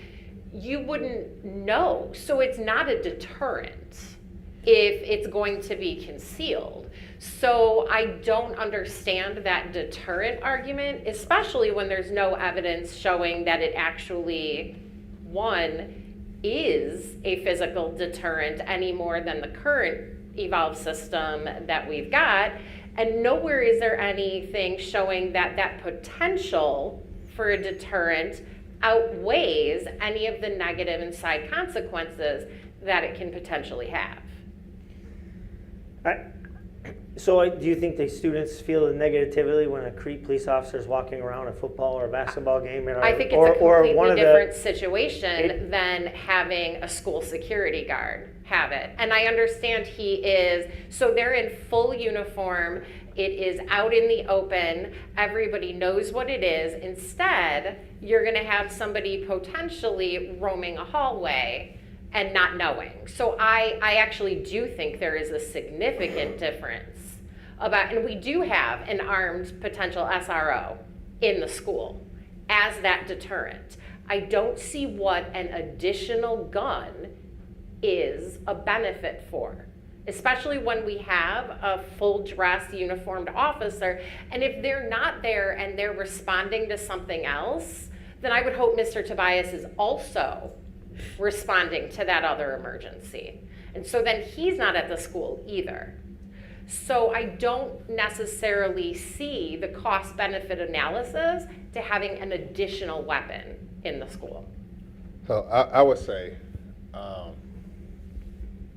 you wouldn't know. So it's not a deterrent if it's going to be concealed. So I don't understand that deterrent argument, especially when there's no evidence showing that it actually, one, is a physical deterrent any more than the current evolve system that we've got. And nowhere is there anything showing that that potential for a deterrent outweighs any of the negative and side consequences that it can potentially have. So do you think the students feel the negativity when a Crete police officer is walking around a football or a basketball game? I think it's a completely different situation than having a school security guard have it. And I understand so they're in full uniform. It is out in the open. Everybody knows what it is. Instead, you're going to have somebody potentially roaming a hallway and not knowing. So I actually do think there is a significant difference and we do have an armed potential SRO in the school as that deterrent. I don't see what an additional gun is a benefit for, especially when we have a full dress uniformed officer. And if they're not there and they're responding to something else, then I would hope Mr. Tobias is also responding to that other emergency. And so then he's not at the school either. So I don't necessarily see the cost benefit analysis to having an additional weapon in the school. So I would say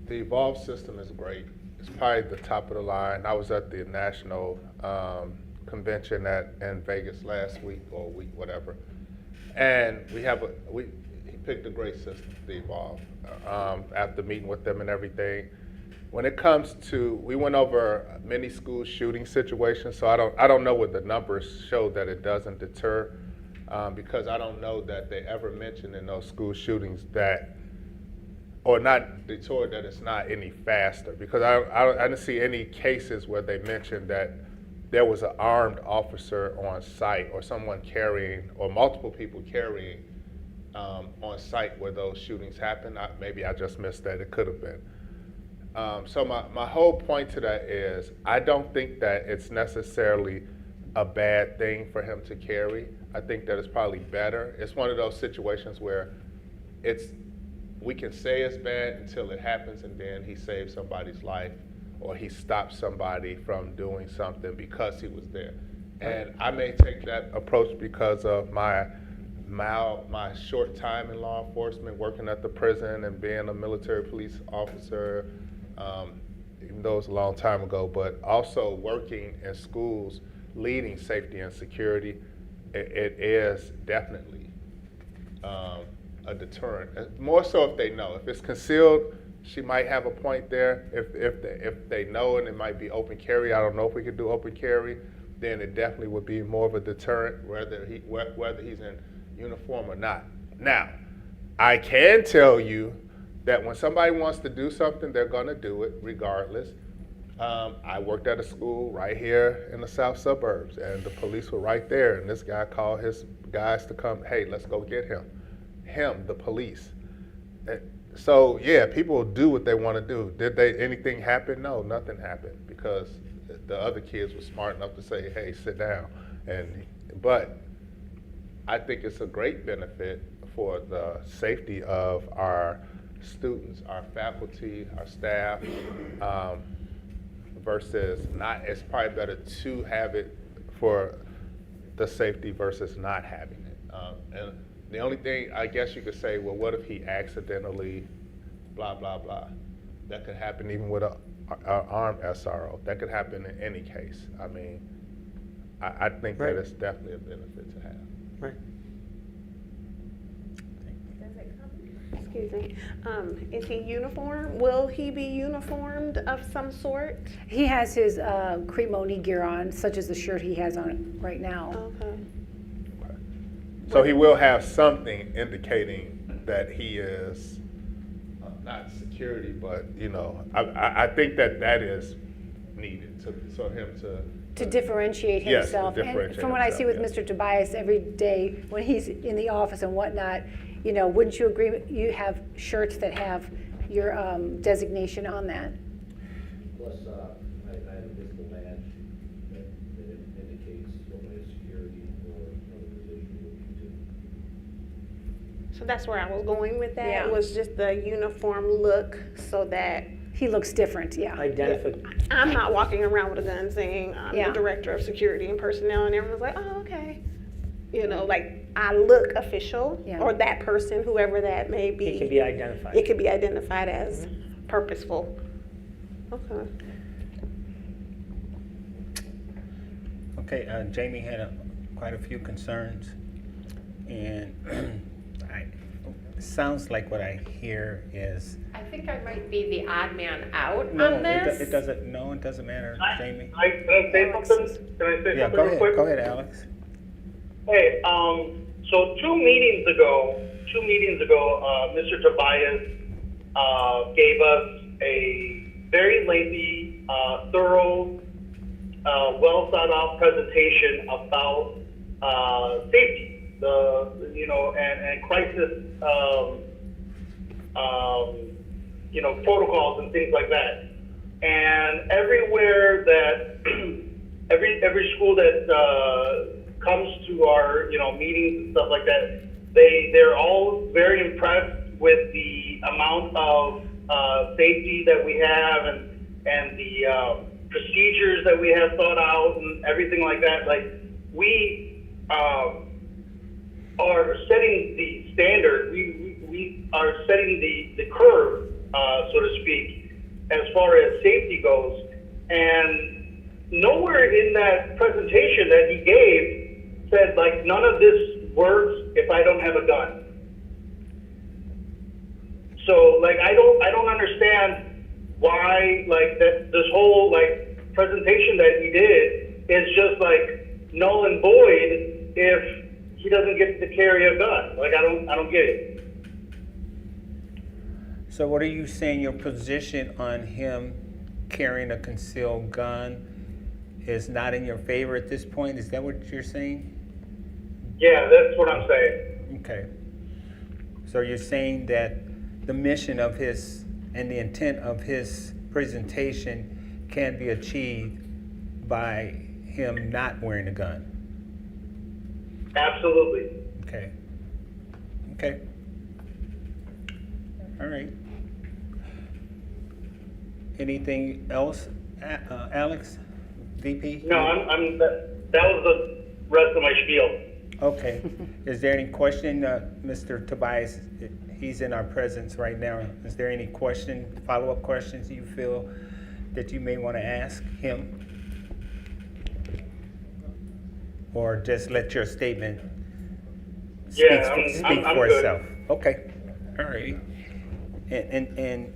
the Evolve system is great. It's probably the top of the line. I was at the national convention in Vegas last week or week, whatever. And he picked a great system, the Evolve, after meeting with them and everything. When it comes to, we went over many school shooting situations, so I don't know what the numbers show that it doesn't deter, because I don't know that they ever mentioned in those school shootings that, or not deter that it's not any faster, because I didn't see any cases where they mentioned that there was an armed officer on site or someone carrying, or multiple people carrying on site where those shootings happened. Maybe I just missed that, it could have been. So my whole point to that is, I don't think that it's necessarily a bad thing for him to carry. I think that it's probably better. It's one of those situations where we can say it's bad until it happens, and then he saves somebody's life, or he stops somebody from doing something because he was there. And I may take that approach because of my short time in law enforcement, working at the prison and being a military police officer, even though it's a long time ago, but also working in schools, leading safety and security. It is definitely a deterrent. More so if they know. If it's concealed, she might have a point there. If they know and it might be open carry, I don't know if we could do open carry, then it definitely would be more of a deterrent whether he's in uniform or not. Now, I can tell you that when somebody wants to do something, they're gonna do it regardless. I worked at a school right here in the south suburbs, and the police were right there, and this guy called his guys to come, hey, let's go get him. The police. So yeah, people do what they want to do. Did anything happen? No, nothing happened, because the other kids were smart enough to say, hey, sit down. But I think it's a great benefit for the safety of our students, our faculty, our staff, versus not. It's probably better to have it for the safety versus not having it. And the only thing, I guess you could say, well, what if he accidentally, blah, blah, blah. That could happen even with an armed SRO. That could happen in any case. I mean, I think that it's definitely a benefit to have. Right. Excuse me. Is he uniform? Will he be uniformed of some sort? He has his Crete Monee gear on, such as the shirt he has on right now. Okay. So he will have something indicating that he is not security, but I think that is needed for him to differentiate himself. Yes, to differentiate and from what I see with himself, Mr. Tobias every day when he's in the office and whatnot, wouldn't you agree? You have shirts that have your designation on that. Plus, I have a physical badge that indicates whether security or another position you're looking to. So that's where I was going with that. Yeah. It was just the uniform look, so that he looks different. Yeah. I'm not walking around with a gun saying I'm the director of security and personnel, and everyone's like, oh, okay. Like I look official, or that person, whoever that may be. It can be identified. It can be identified as purposeful. Okay. Okay, Jamie had quite a few concerns, and it sounds like what I hear is. I think I might be the odd man out No, on this. it doesn't. No, it doesn't matter, Jamie. Can I say something? Can I say Yeah, something go real ahead. quick? Go ahead, Alex. Hey, so two meetings ago, Mr. Tobias gave us a very lengthy, thorough, well thought out presentation about safety, and crisis, protocols and things like that. And everywhere that every school that comes to our meetings and stuff like that, they're all very impressed with the amount of safety that we have and the procedures that we have thought out and everything like that. Like we are setting the standard. We are setting the curve, so to speak, as far as safety goes. And nowhere in that presentation that he gave said, like, none of this works if I don't have a gun. So, like, I don't understand why, like, that this whole, like, presentation that he did is just, like, null and void if he doesn't get to carry a gun. Like, I don't get it. So what are you saying your position on him carrying a concealed gun is not in your favor at this point? Is that what you're saying? Yeah, that's what I'm saying. Okay. So you're saying that the mission of his and the intent of his presentation can be achieved by him not wearing a gun? Absolutely. Okay. Okay. All right. Anything else, Alex? VP? No, that was the rest of my spiel. Okay. Is there any question, Mr. Tobias? He's in our presence right now. Is there any follow-up questions you feel that you may want to ask him? Or just let your statement speak for itself? Okay. All right. And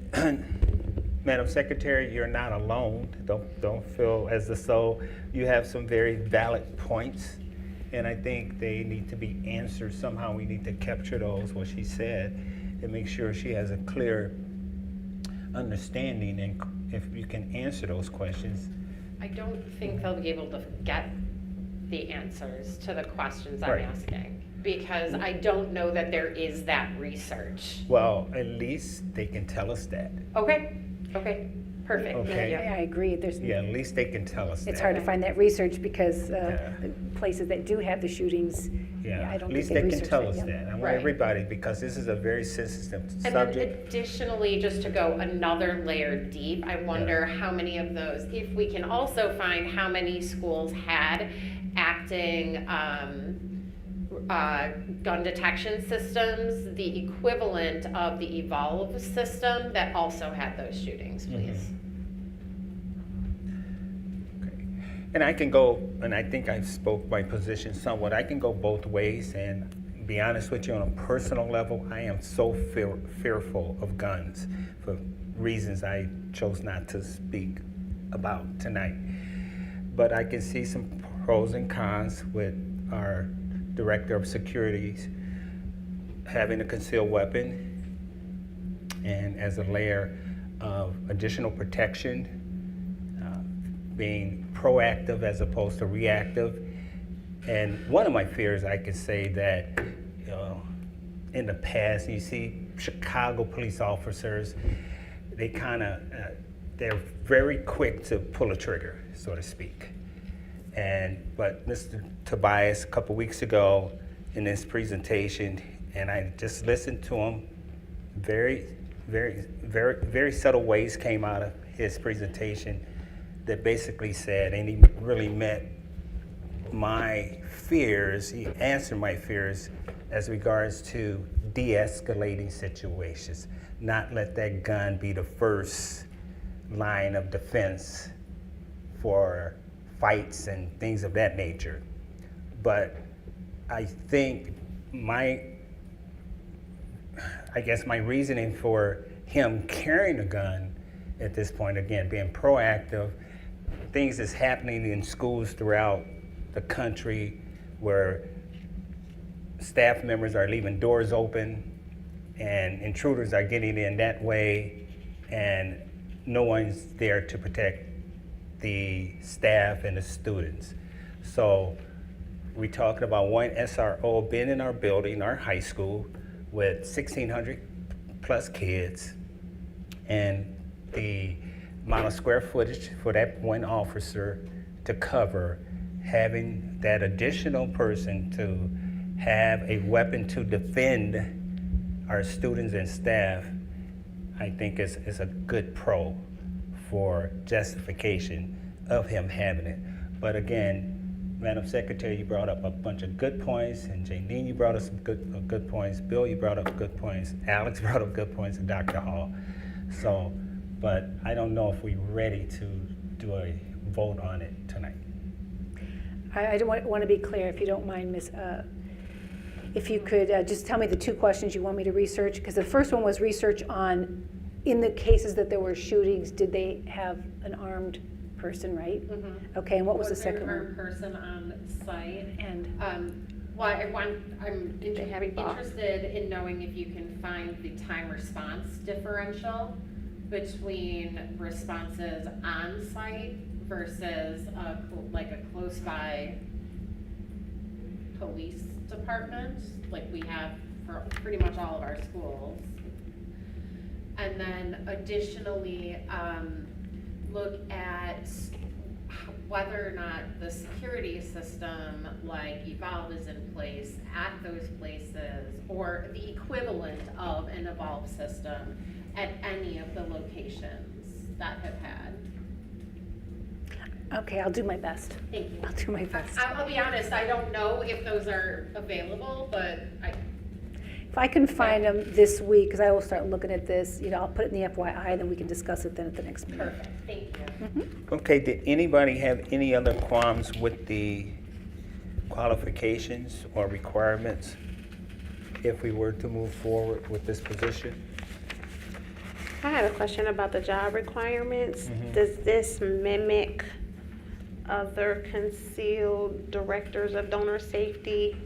Madam Secretary, you're not alone. Don't feel as though you have some very valid points, and I think they need to be answered somehow. We need to capture those, what she said, and make sure she has a clear understanding. And if you can answer those questions. I don't think they'll be able to get the answers to the questions I'm asking, because I don't know that there is that research. Well, at least they can tell us that. Okay, perfect. Okay. Yeah, I agree. There's, Yeah, at least they can tell us that. it's hard to find that research because the places that do have the shootings, Yeah, I don't at least think they they've can tell researched us it. Yeah. that. I want Right. everybody, because this is a very sensitive And subject. then additionally, just to go another layer deep, I wonder how many of those, if we can also find how many schools had acting gun detection systems, the equivalent of the Evolve system that also had those shootings, please. And I can go, and I think I spoke my position somewhat, I can go both ways, and be honest with you, on a personal level, I am so fearful of guns for reasons I chose not to speak about tonight. But I can see some pros and cons with our Director of Securities having a concealed weapon, and as a layer of additional protection, being proactive as opposed to reactive. And one of my fears, I could say that in the past, you see Chicago police officers, they they're very quick to pull a trigger, so to speak. But Mr. Tobias, a couple weeks ago in this presentation, and I just listened to him, very, very, very, very subtle ways came out of his presentation that basically said, and he really met my fears, he answered my fears as regards to de-escalating situations, not let that gun be the first line of defense for fights and things of that nature. But I think I guess my reasoning for him carrying a gun at this point, again, being proactive, things that's happening in schools throughout the country where staff members are leaving doors open and intruders are getting in that way, and no one's there to protect the staff and the students. So we're talking about one SRO being in our building, our high school, with 1,600 plus kids, and the amount of square footage for that one officer to cover, having that additional person to have a weapon to defend our students and staff, I think is a good pro for justification of him having it. But again, Madam Secretary, you brought up a bunch of good points, and Janine, you brought up some good points. Bill, you brought up good points. Alex brought up good points, and Dr. Hall. So, but I don't know if we're ready to do a vote on it tonight. I don't want to be clear, if you don't mind, Miss. If you could just tell me the two questions you want me to research, because the first one was research on, in the cases that there were shootings, did they have an armed person, right? Mm-hmm. Okay, and what was the there second an armed one? person on site? And Well, I'm heavy ball. interested in knowing if you can find the time response differential between responses on site versus like a close by police department, like we have for pretty much all of our schools. And then additionally, look at whether or not the security system like Evolve is in place at those places, or the equivalent of an Evolve system at any of the locations that have had. okay, I'll do my best. Thank you. I'll do my best. I'll be honest, I don't know if those are available, but If I can find them this week, because I will start looking at this, I'll put it in the FYI, then we can discuss it then at the next meeting. perfect, thank you. Mm-hmm. Okay, did anybody have any other qualms with the qualifications or requirements if we were to move forward with this position? I had a question about the job requirements. Does this mimic other concealed directors of donor safety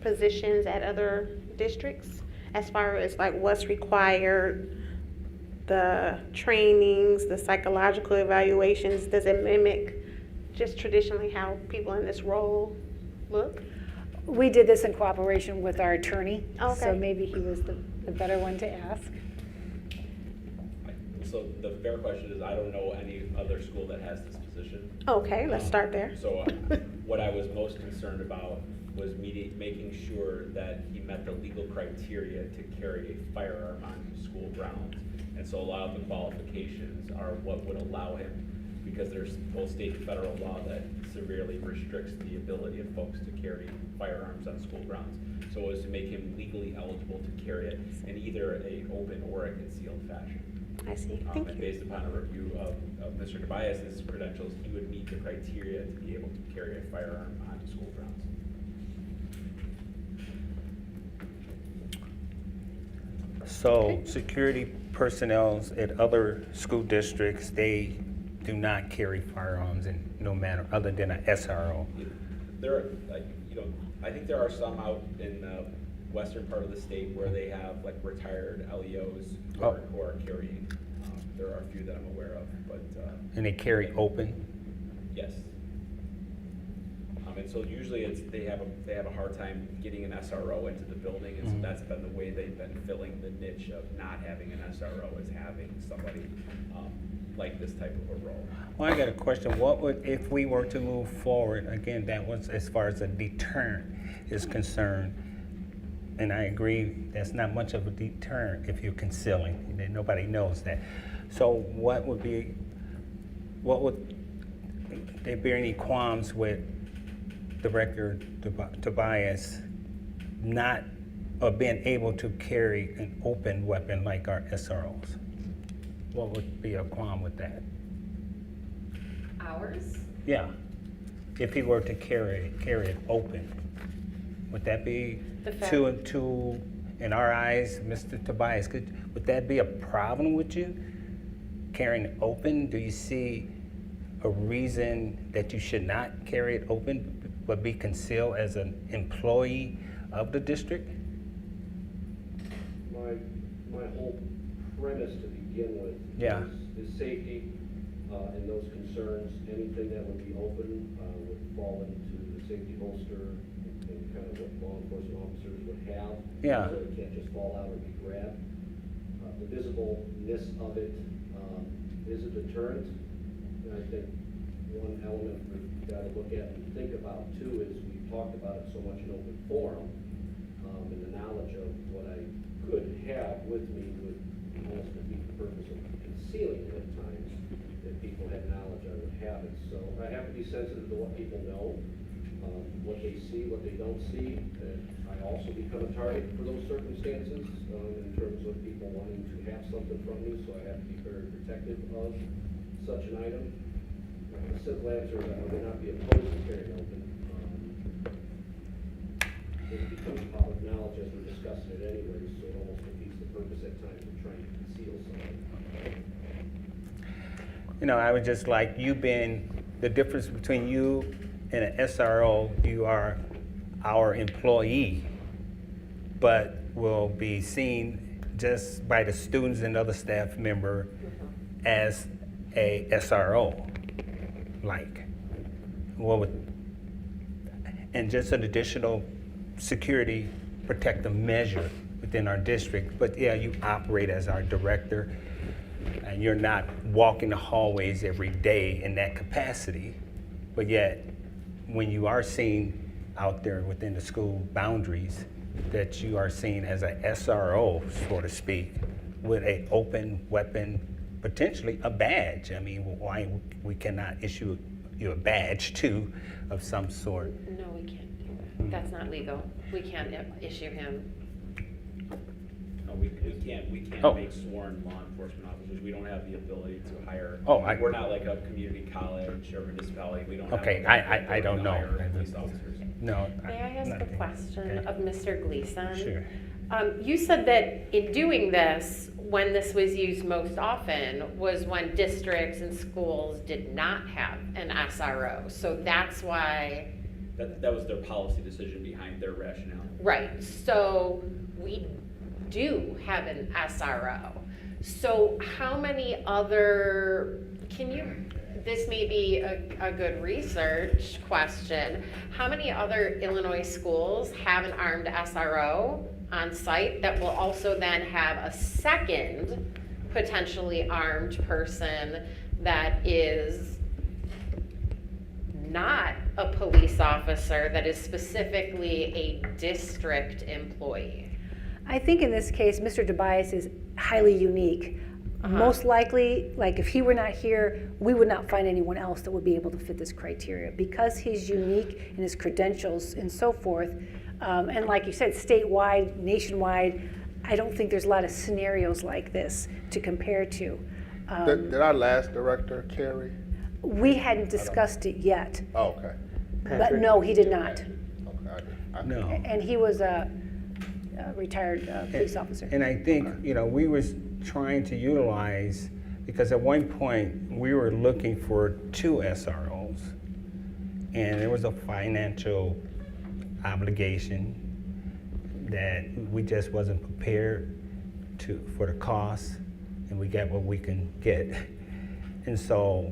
positions at other districts? As far as like what's required, the trainings, the psychological evaluations, does it mimic just traditionally how people in this role look? We did this in cooperation with our attorney, Okay. so maybe he was the better one to ask. So the fair question is, I don't know any other school that has this position. Okay, let's start there. So what I was most concerned about was making sure that he met the legal criteria to carry a firearm on school grounds. And so a lot of the qualifications are what would allow him, because there's both state and federal law that severely restricts the ability of folks to carry firearms on school grounds. So it was to make him legally eligible to carry it in either an open or a concealed fashion. I see, thank And you. based upon a review of Mr. Tobias's credentials, he would meet the criteria to be able to carry a firearm onto school grounds. So security personnel at other school districts, they do not carry firearms in no matter, other than an SRO. There are, I think there are some out in the western part of the state where they have like retired LEOs who are carrying. There are a few that I'm aware of, but And they carry open? yes. And so usually they have a hard time getting an SRO into the building, and so that's been the way they've been filling the niche of not having an SRO, is having somebody like this type of a role. Well, I got a question. What would, if we were to move forward, again, that was as far as a deterrent is concerned, and I agree, that's not much of a deterrent if you're concealing, and nobody knows that. So what would there be any qualms with Director Tobias not, or being able to carry an open weapon like our SROs? What would be a qualm with that? Ours? Yeah. if he were to carry it open, would that be The fact- to in our eyes, Mr. Tobias, would that be a problem with you carrying it open? Do you see a reason that you should not carry it open but be concealed as an employee of the district? My whole premise to begin with Yeah. is safety and those concerns. Anything that would be open would fall into the safety holster and kind of what law enforcement officers would have. Yeah. So it can't just fall out or be grabbed. The visibleness of it is a deterrent. And I think one element we've got to look at and think about too is we've talked about it so much in open forum, and the knowledge of what I could have with me would almost defeat the purpose of concealing it at times, if people had knowledge I would have it. So I have to be sensitive to what people know, what they see, what they don't see. I also become a target for those circumstances in terms of people wanting to have something from me, so I have to be very protective of such an item. The simple answer is I would not be opposed to carrying open. It becomes public knowledge as we're discussing it anyway, so it almost defeats the purpose at times of trying to conceal something. You know, I would just like you being the difference between you and an SRO. You are our employee, but will be seen just by the students and other staff member as a SRO, and just an additional security protective measure within our district. But yeah, you operate as our director, and you're not walking the hallways every day in that capacity. But yet, when you are seen out there within the school boundaries, that you are seen as a SRO, so to speak, with an open weapon, potentially a badge. I mean, why we cannot issue you a badge too of some sort? No, we can't do that. That's not legal. We can't issue him. No, we can't Oh. make sworn law enforcement officers. We don't have the ability to hire. Oh, We're not like a community college or municipality. We don't have. Okay, the I don't know. hire police officers. No. May I ask a nothing. question Okay. of Mr. Gleason? Sure. You said that in doing this, when this was used most often was when districts and schools did not have an SRO. So that's why. That was their policy decision behind their rationale. Right. So we do have an SRO. So how many other, this may be a good research question, how many other Illinois schools have an armed SRO on site that will also then have a second potentially armed person that is not a police officer, that is specifically a district employee? I think in this case, Mr. Tobias is highly unique. Most likely, like if he were not here, we would not find anyone else that would be able to fit this criteria. Because he's unique in his credentials and so forth, and like you said, statewide, nationwide, I don't think there's a lot of scenarios like this to compare to. Did our last director carry? We hadn't discussed it yet, Oh, okay. but no, he did not. Okay, No. And he was a retired police officer. And I think, we was trying to utilize, because at one point, we were looking for 2 SROs, and there was a financial obligation that we just wasn't prepared for the cost, and we got what we can get. And so,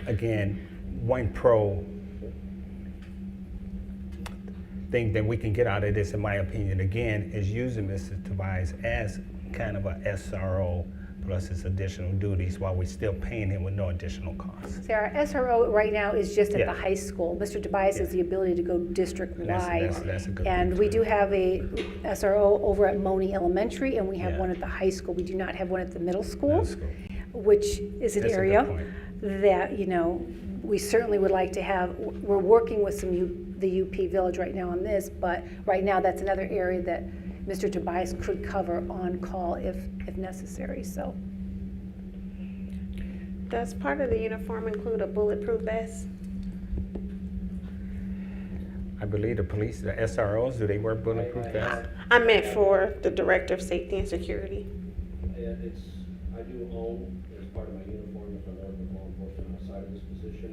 again, one pro thing that we can get out of this, in my opinion, again, is using Mr. Tobias as kind of a SRO plus his additional duties while we're still paying him with no additional costs. See, our SRO right now is just at Yeah. the high school. Mr. Tobias has the ability to go district-wide. That's a good And thing, we too. do have a SRO over at Monee Elementary, and we have Yeah. one at the high school. We do not have one at the middle school, Middle school. which is an That's a good area point. that, we certainly would like to have. We're working with the UP Village right now on this, but right now that's another area that Mr. Tobias could cover on call if necessary, so. Does part of the uniform include a bulletproof vest? I believe the police, the SROs, do they wear bulletproof vests? I meant for the Director of Safety and Security. I do own, as part of my uniform, if I'm working with law enforcement outside of this position.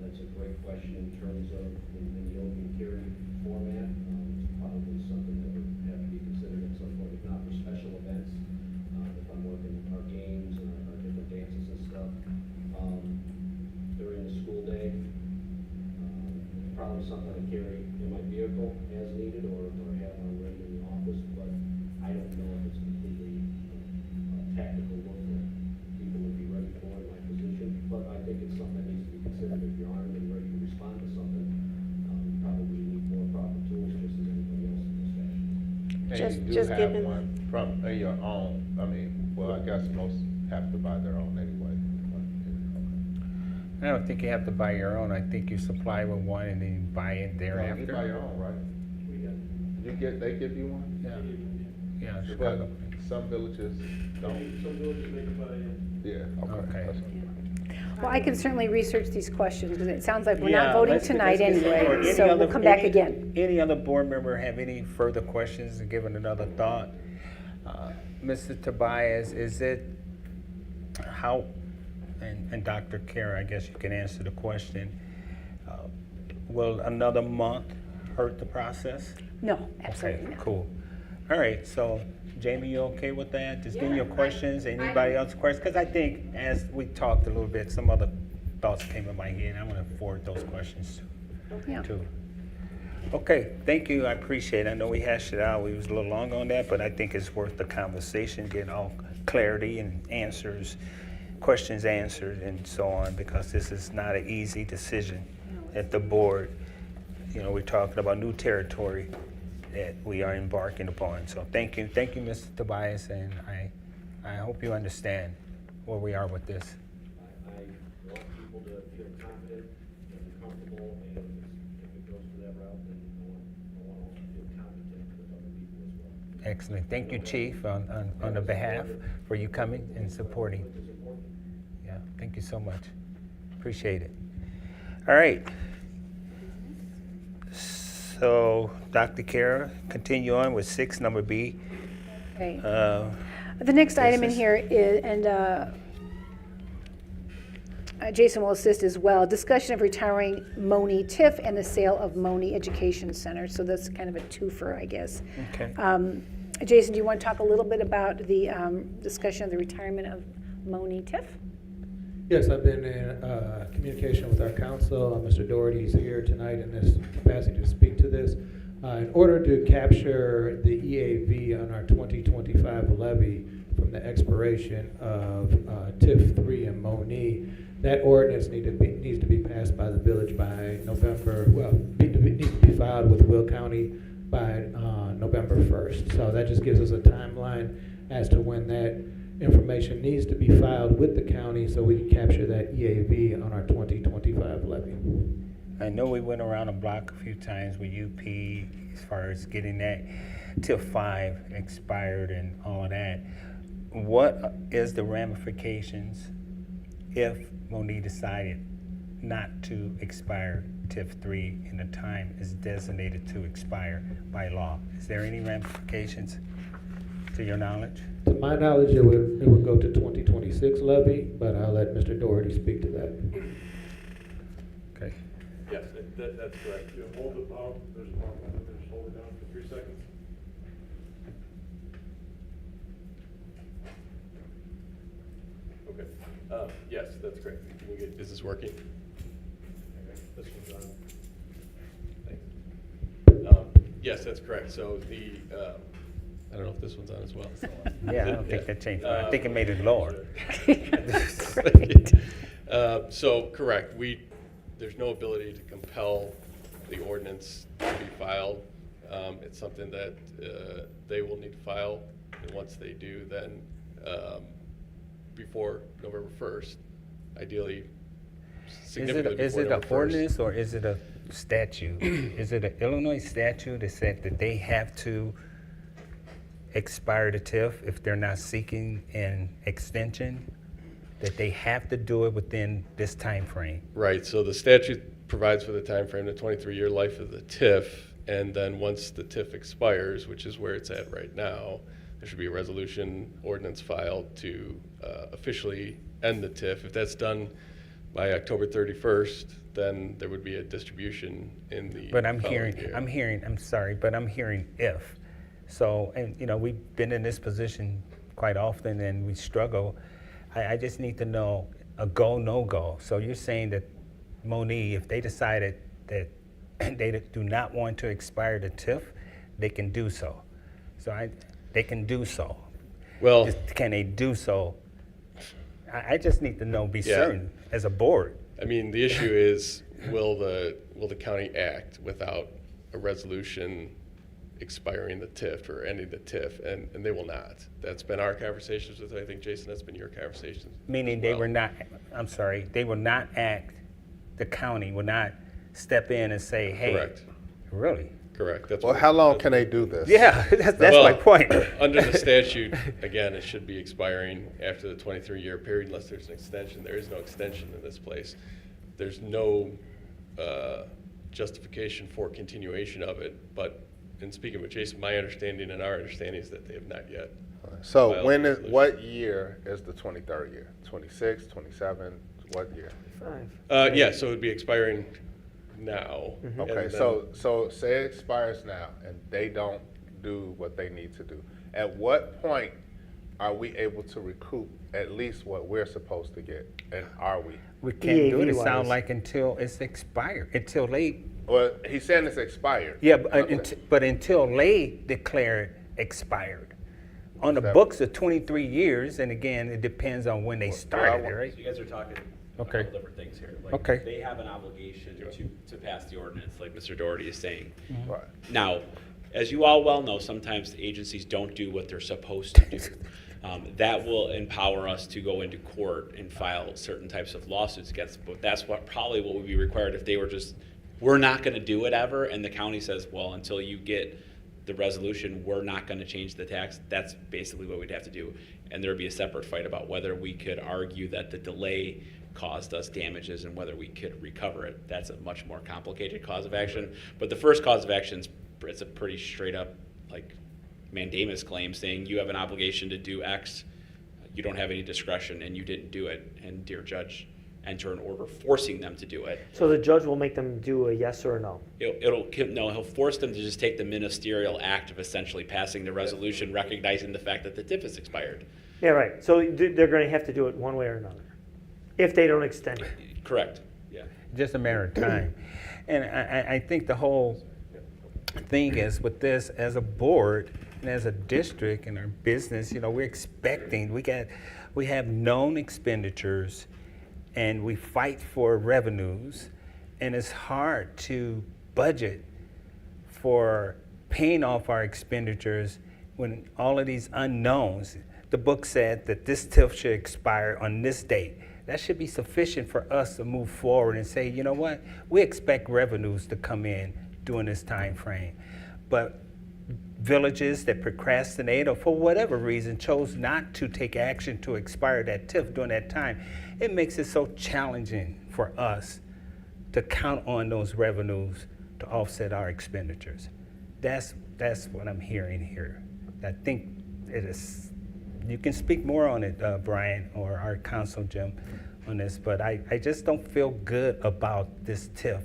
That's a great question in terms of in the open carry format. It's probably something that would have to be considered at some point, if not for special events. If I'm working our games and our different dances and stuff during the school day. Probably something I carry in my vehicle as needed or have on ready in the office, but I don't know if it's completely tactical work that people would be ready for in my position. But I think it's something that needs to be considered. If you're armed and ready to respond to something, you probably need more proper tools just as anybody else in this fashion. And Just- you do just have giving- one from your own. I mean, well, I guess most have to buy their own anyway. I don't think you have to buy your own. I think you supply with one and then you buy it You thereafter. buy your own, right? They give you one? Yeah. Yeah, But Chicago. some villages don't. Some villages make it by, Yeah, okay. Okay. That's- Well, I can certainly research these questions, and it sounds like we're Yeah, not voting let's get tonight started. anyway, Any so other- we'll come back any- again. Any other board member have any further questions and give it another thought? Mr. Tobias, is it, how, and Dr. Kara, I guess you can answer the question, will another month hurt the process? No, absolutely Okay, not. cool. All right, so Jamie, you okay with that? Just give me your questions, anybody else questions? Because I think as we talked a little bit, some other thoughts came in my head. I want to forward those questions Yeah. too. Okay, thank you, I appreciate it. I know we hashed it out, we was a little long on that, but I think it's worth the conversation, getting all clarity and answers, questions answered and so on, because this is not an easy decision at the board. You know, we're talking about new territory that we are embarking upon. So thank you, Mr. Tobias, and I hope you understand where we are with this. I want people to feel confident and comfortable, and if it goes to that route, then I want to feel competent with other people as well. Excellent. Thank you, Chief, on the behalf for you coming and supporting. It's important. Yeah, thank you so much. Appreciate it. All right. So, Dr. Kara, continue on with 6, number B. Okay. The The next item in here is, and Jason will assist as well, discussion of retiring Monee TIF and the sale of Monee Education Center. So that's kind of a twofer, I guess. Okay. Jason, do you want to talk a little bit about the discussion of the retirement of Monee TIF? Yes, I've been in communication with our council. Mr. Doherty is here tonight in this capacity to speak to this. In order to capture the EAV on our 2025 levy from the expiration of TIF 3 and Monee, that ordinance needs to be passed by the village by November, needs to be filed with Will County by November 1st. So that just gives us a timeline as to when that information needs to be filed with the county so we can capture that EAV on our 2025 levy. I know we went around the block a few times with UP as far as getting that till 5 expired and all of that. What is the ramifications if Monee decided not to expire TIF 3 in the time is designated to expire by law? Is there any ramifications to your knowledge? To my knowledge, it would go to 2026 levy, but I'll let Mr. Doherty speak to that. Okay. Yes, that's correct. You hold it down, there's a problem, just hold it down for 3 seconds. Okay, yes, that's correct. Can we get, is this working? Okay, this one's on. Thanks. Yes, that's correct. So the, I don't know if this one's on as well. Yeah, I don't think that changed. I think it made it lower. So correct, there's no ability to compel the ordinance to be filed. It's something that they will need to file, and once they do, then before November 1st, ideally significantly Is before it an November 1st. ordinance or is it a statute? Is it an Illinois statute that said that they have to expire the TIF if they're not seeking an extension? That they have to do it within this time frame? Right, so the statute provides for the time frame, the 23-year life of the TIF, and then once the TIF expires, which is where it's at right now, there should be a resolution ordinance filed to officially end the TIF. If that's done by October 31st, then there would be a distribution in the But I'm following hearing, year. I'm sorry, but I'm hearing if. So, and you know, we've been in this position quite often and we struggle. I just need to know a go, no go. So you're saying that Monee, if they decided that they do not want to expire the TIF, they can do so. So they can do so. Well, can they do so? I just need to know, be Yeah. certain as a board. I mean, the issue is, will the county act without a resolution expiring the TIF or ending the TIF? And they will not. That's been our conversations with, I think, Jason, that's been your conversations. Meaning they were not, I'm sorry, they will not act, the county will not step in and say, hey. Correct. Really? Correct. That's Well, what- how long can they do this? Yeah, that's Well, my point. Under the statute, again, it should be expiring after the 23-year period unless there's an extension. There is no extension in this place. There's no justification for continuation of it. But in speaking with Jason, my understanding and our understanding is that they have not yet. So filed when a is, resolution. what year is the 23rd year? 26, 27, what year? 5. Yeah, so it would be expiring now. and Okay, then- so say it expires now and they don't do what they need to do. At what point are we able to recoup at least what we're supposed to get? And are we? We can't do it, it EAV-wise. sound like until it's expired, until they, Well, he's saying it's expired. yeah, but, Okay. but until they declare it expired. On the That- books of 23 years, and again, it depends on when they started it, right? So you guys are talking a Okay. couple different things here. Like, Okay. They have an obligation to pass the ordinance, like Mr. Doherty is saying. Right. Now, as you all well know, sometimes agencies don't do what they're supposed to do. That will empower us to go into court and file certain types of lawsuits against, but that's probably what would be required if they were just, we're not gonna do it ever, and the county says, well, until you get the resolution, we're not gonna change the tax. That's basically what we'd have to do. And there'd be a separate fight about whether we could argue that the delay caused us damages and whether we could recover it. That's a much more complicated cause of action. But the first cause of action, it's a pretty straight up, like, mandamus claim saying you have an obligation to do X, you don't have any discretion, and you didn't do it. And dear judge, enter an order forcing them to do it. So the judge will make them do a yes or a no. He'll force them to just take the ministerial act of essentially passing the resolution, recognizing the fact that the TIF is expired. Yeah, right. So they're going to have to do it one way or another if they don't extend it. Correct. Yeah. Just a matter of time. And I think the whole thing is with this, as a board and as a district and our business, you know, we're expecting, we have known expenditures and we fight for revenues, and it's hard to budget for paying off our expenditures when all of these unknowns. The book said that this TIF should expire on this date. That should be sufficient for us to move forward and say, you know what, we expect revenues to come in during this time frame. But villages that procrastinate or for whatever reason chose not to take action to expire that TIF during that time, it makes it so challenging for us to count on those revenues to offset our expenditures. That's what I'm hearing here. I think it is. You can speak more on it, Brian, or our counsel, Jim, on this, but I just don't feel good about this TIF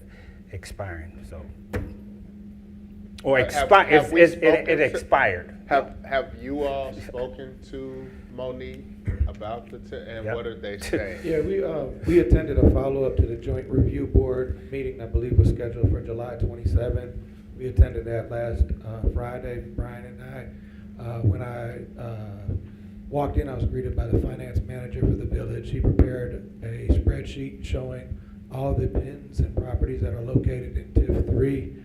expiring, so. Or it expired. Have you all spoken to Monee about the TIF, and Yep. what are they saying? Yeah, we attended a follow-up to the joint review board meeting that I believe was scheduled for July 27th. We attended that last Friday, Brian and I. When I walked in, I was greeted by the finance manager for the village. He prepared a spreadsheet showing all the bins and properties that are located in TIF 3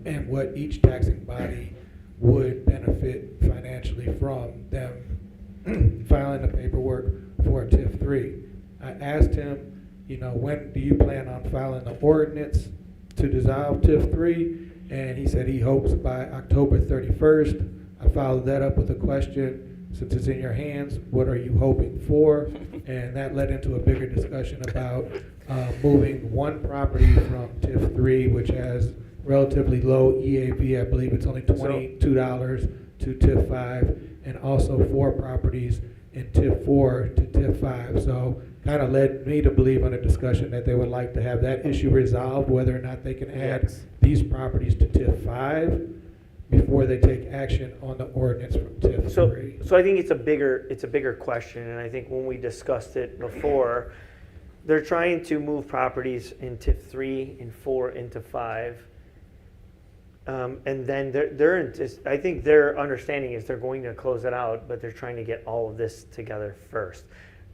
and what each taxing body would benefit financially from them filing the paperwork for TIF 3. I asked him, you know, when do you plan on filing the ordinance to dissolve TIF 3? And he said he hopes by October 31st. I followed that up with a question, since it's in your hands, what are you hoping for? And that led into a bigger discussion about moving one property from TIF 3, which has relatively low EAV, I believe it's only $22, to TIF 5, and also 4 properties in TIF 4 to TIF 5. So kind of led me to believe on a discussion that they would like to have that issue resolved, whether or not they can add these properties to TIF 5 before they take action on the ordinance from TIF 3. So I think it's a bigger question, and I think when we discussed it before, they're trying to move properties in TIF 3 and 4 into 5. And then I think their understanding is they're going to close it out, but they're trying to get all of this together first.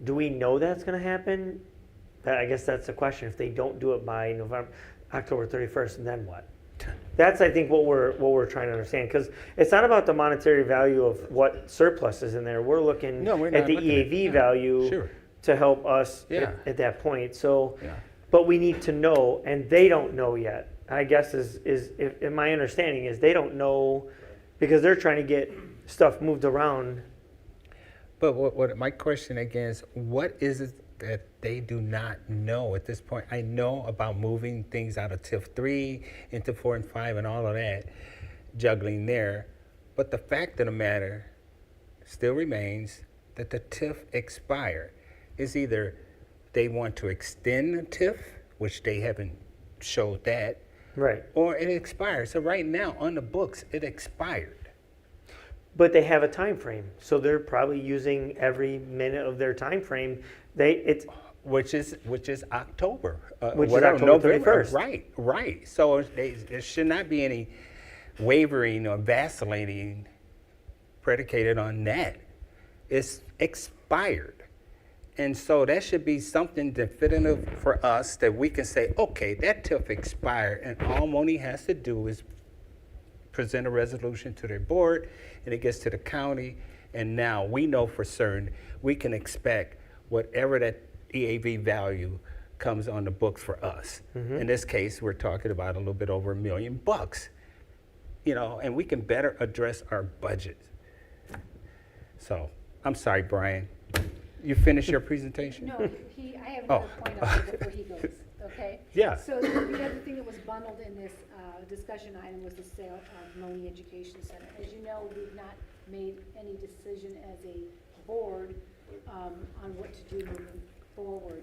Do we know that's going to happen? I guess that's the question. If they don't do it by October 31st, then what? That's, I think, what we're trying to understand, because it's not about the monetary value of what surplus is in there. We're looking at the EAV value to help us at that point. So, but we need to know, and they don't know yet. I guess if my understanding is they don't know because they're trying to get stuff moved around. But what my question again is, what is it that they do not know at this point? I know about moving things out of TIF 3 into 4 and 5 and all of that, juggling there. But the fact of the matter still remains that the TIF expired. It's either they want to extend the TIF, which they haven't showed that, right, or it expired. So right now on the books, it expired. But they have a time frame, so they're probably using every minute of their time frame. Which is October. Which is October 31st. Right. So there should not be any wavering or vacillating predicated on that. It's expired. And so that should be something definitive for us that we can say, okay, that TIF expired, and all Monee has to do is present a resolution to their board, and it gets to the county, and now we know for certain we can expect whatever that EAV value comes on the books for us. In this case, we're talking about a little bit over $1 million, and we can better address our budget. So, I'm sorry, Brian. You finished your presentation? No, I have another point on it before he goes, okay? Yeah. So the other thing that was bundled in this discussion item was the sale of Monee Education Center. As you know, we've not made any decision as a board on what to do moving forward.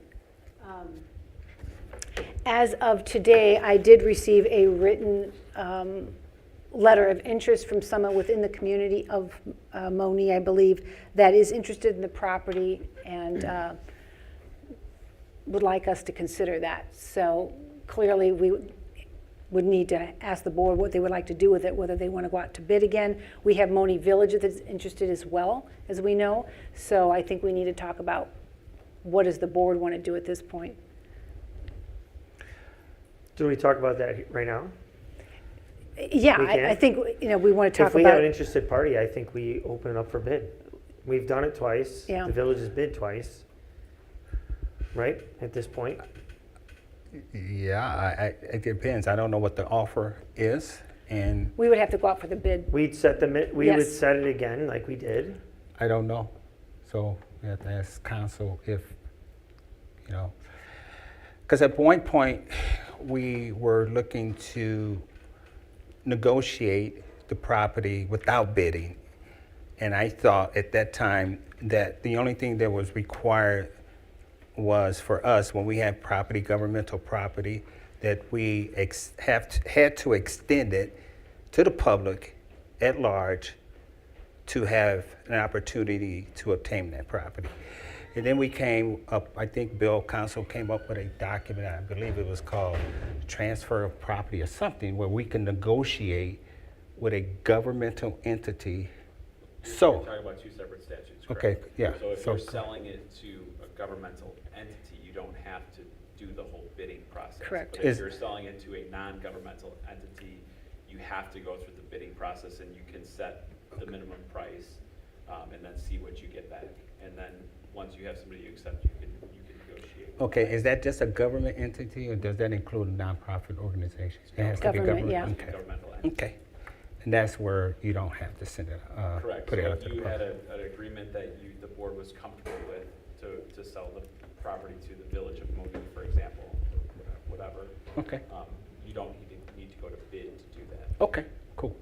As of today, I did receive a written letter of interest from someone within the community of Monee, I believe, that is interested in the property and would like us to consider that. So clearly we would need to ask the board what they would like to do with it, whether they want to go out to bid again. We have Monee Village that's interested as well, as we know. So I think we need to talk about what does the board want to do at this point. Do we talk about that right now? Yeah, I think we want to talk about. If we have an interested party, I think we open it up for bid. We've done it twice. Yeah. The village has bid twice, right? At this point. Yeah, it depends. I don't know what the offer is, and We would have to go out for the bid. We'd set we would Yes. set it again like we did. I don't know. So we have to ask council if, because at one point we were looking to negotiate the property without bidding. And I thought at that time that the only thing that was required was for us, when we have property, governmental property, that we had to extend it to the public at large to have an opportunity to obtain that property. And then we came up, I think council came up with a document, I believe it was called Transfer of Property or something, where we can negotiate with a governmental entity. So, You're talking about two separate statutes, correct? okay, yeah. So if you're selling it to a governmental entity, you don't have to do the whole bidding process. Correct. But if you're selling it to a non-governmental entity, you have to go through the bidding process, and you can set the minimum price and then see what you get back. And then once you have somebody you accept, you can negotiate. Okay, is that just a government entity, or does that include nonprofit organizations? It has to be Government, yeah. Okay. Governmental entity. Okay. And that's where you don't have to send it, Correct. put it So out to if the you had public. an agreement that the board was comfortable with to sell the property to the village of Monee, for example, or whatever. Okay. You don't need to go to bid to do that. Okay, cool.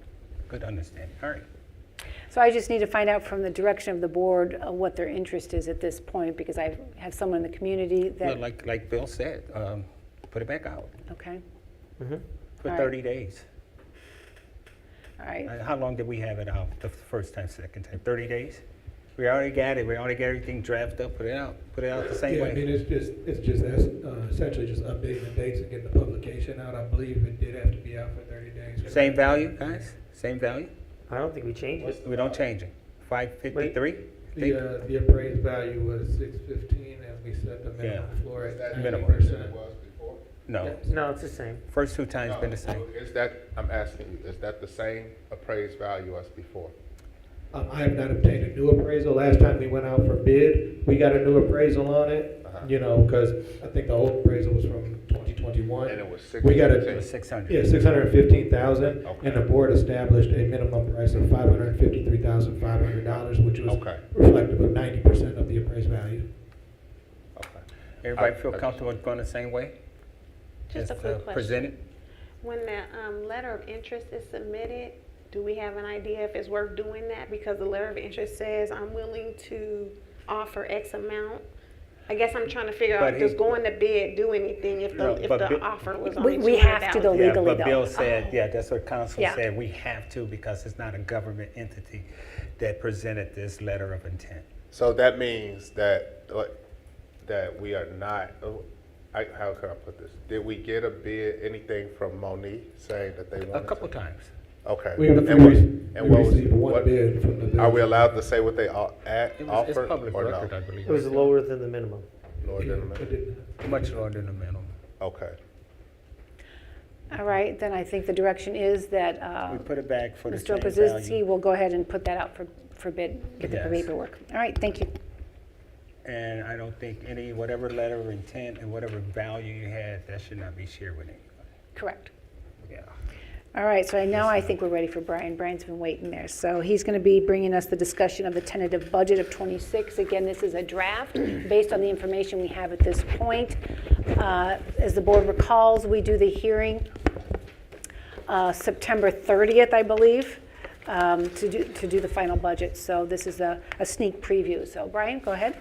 Good understanding. All right. So I just need to find out from the direction of the board what their interest is at this point, because I have someone in the community Well, that, like Bill said, put it back out okay, for All right. 30 days. all right. How long did we have it out the first time, second time? 30 days? We already got it. We already got everything drafted up, put it out the same Yeah, way. I mean, it's just essentially just updating the dates and getting the publication out. I believe it did have to be out for 30 days. Same value, guys? Same value? I don't think we changed it. We don't change it. 553? The appraised value was 615, and we set the minimum floor Is at that minimum. 90%. it was before? No. No, it's the same. First two times been the No, same. Is that, I'm asking you, is that the same appraised value as before? I have not obtained a new appraisal. Last time we went out for bid, we got a new appraisal on it, you know, because I think the old appraisal was from 2021. And it was We got It a, was 600. yeah, 615,000, Okay. and the board established a minimum price of $553,500, which was Okay. reflective of 90% of the appraised value. Okay. Everybody I feel just- comfortable going the same way? Just a quick question. Presented? When the letter of interest is submitted, do we have an idea if it's worth doing that? Because the letter of interest says, I'm willing to offer X amount. I guess I'm trying to figure But out, does he- going to bid do anything if No, the, if but the Bill- offer was We- only we have to $200,000? though. Yeah, Legally, but Bill though. said, Oh. yeah, that's what council Yeah. said, we have to because it's not a government entity that presented this letter of intent. So that means that, that we are not, how can I put this? Did we get a bid, anything from Monee saying that they wanted? A couple times. Okay. We And what- received and what was- one what- bid from the Are we village. allowed to say what they It's offered public or record, I no? believe. It was lower than the minimum. Lower Yeah, than the it minimum? did. Much lower than the minimum. Okay. All right, then I think the direction is that We put it back for the Mr. same Okazinski value. will go ahead and put that out for bid, get the Yes. paperwork. All right, thank you. And I don't think whatever letter of intent and whatever value you had, that should not be shared with anybody. Correct. Yeah. All right, so now I think we're ready for Brian. Brian's been waiting there. So he's going to be bringing us the discussion of the tentative budget of 26. Again, this is a draft based on the information we have at this point. As the board recalls, we do the hearing September 30th, I believe, to do the final budget. So this is a sneak preview. So Brian, go ahead.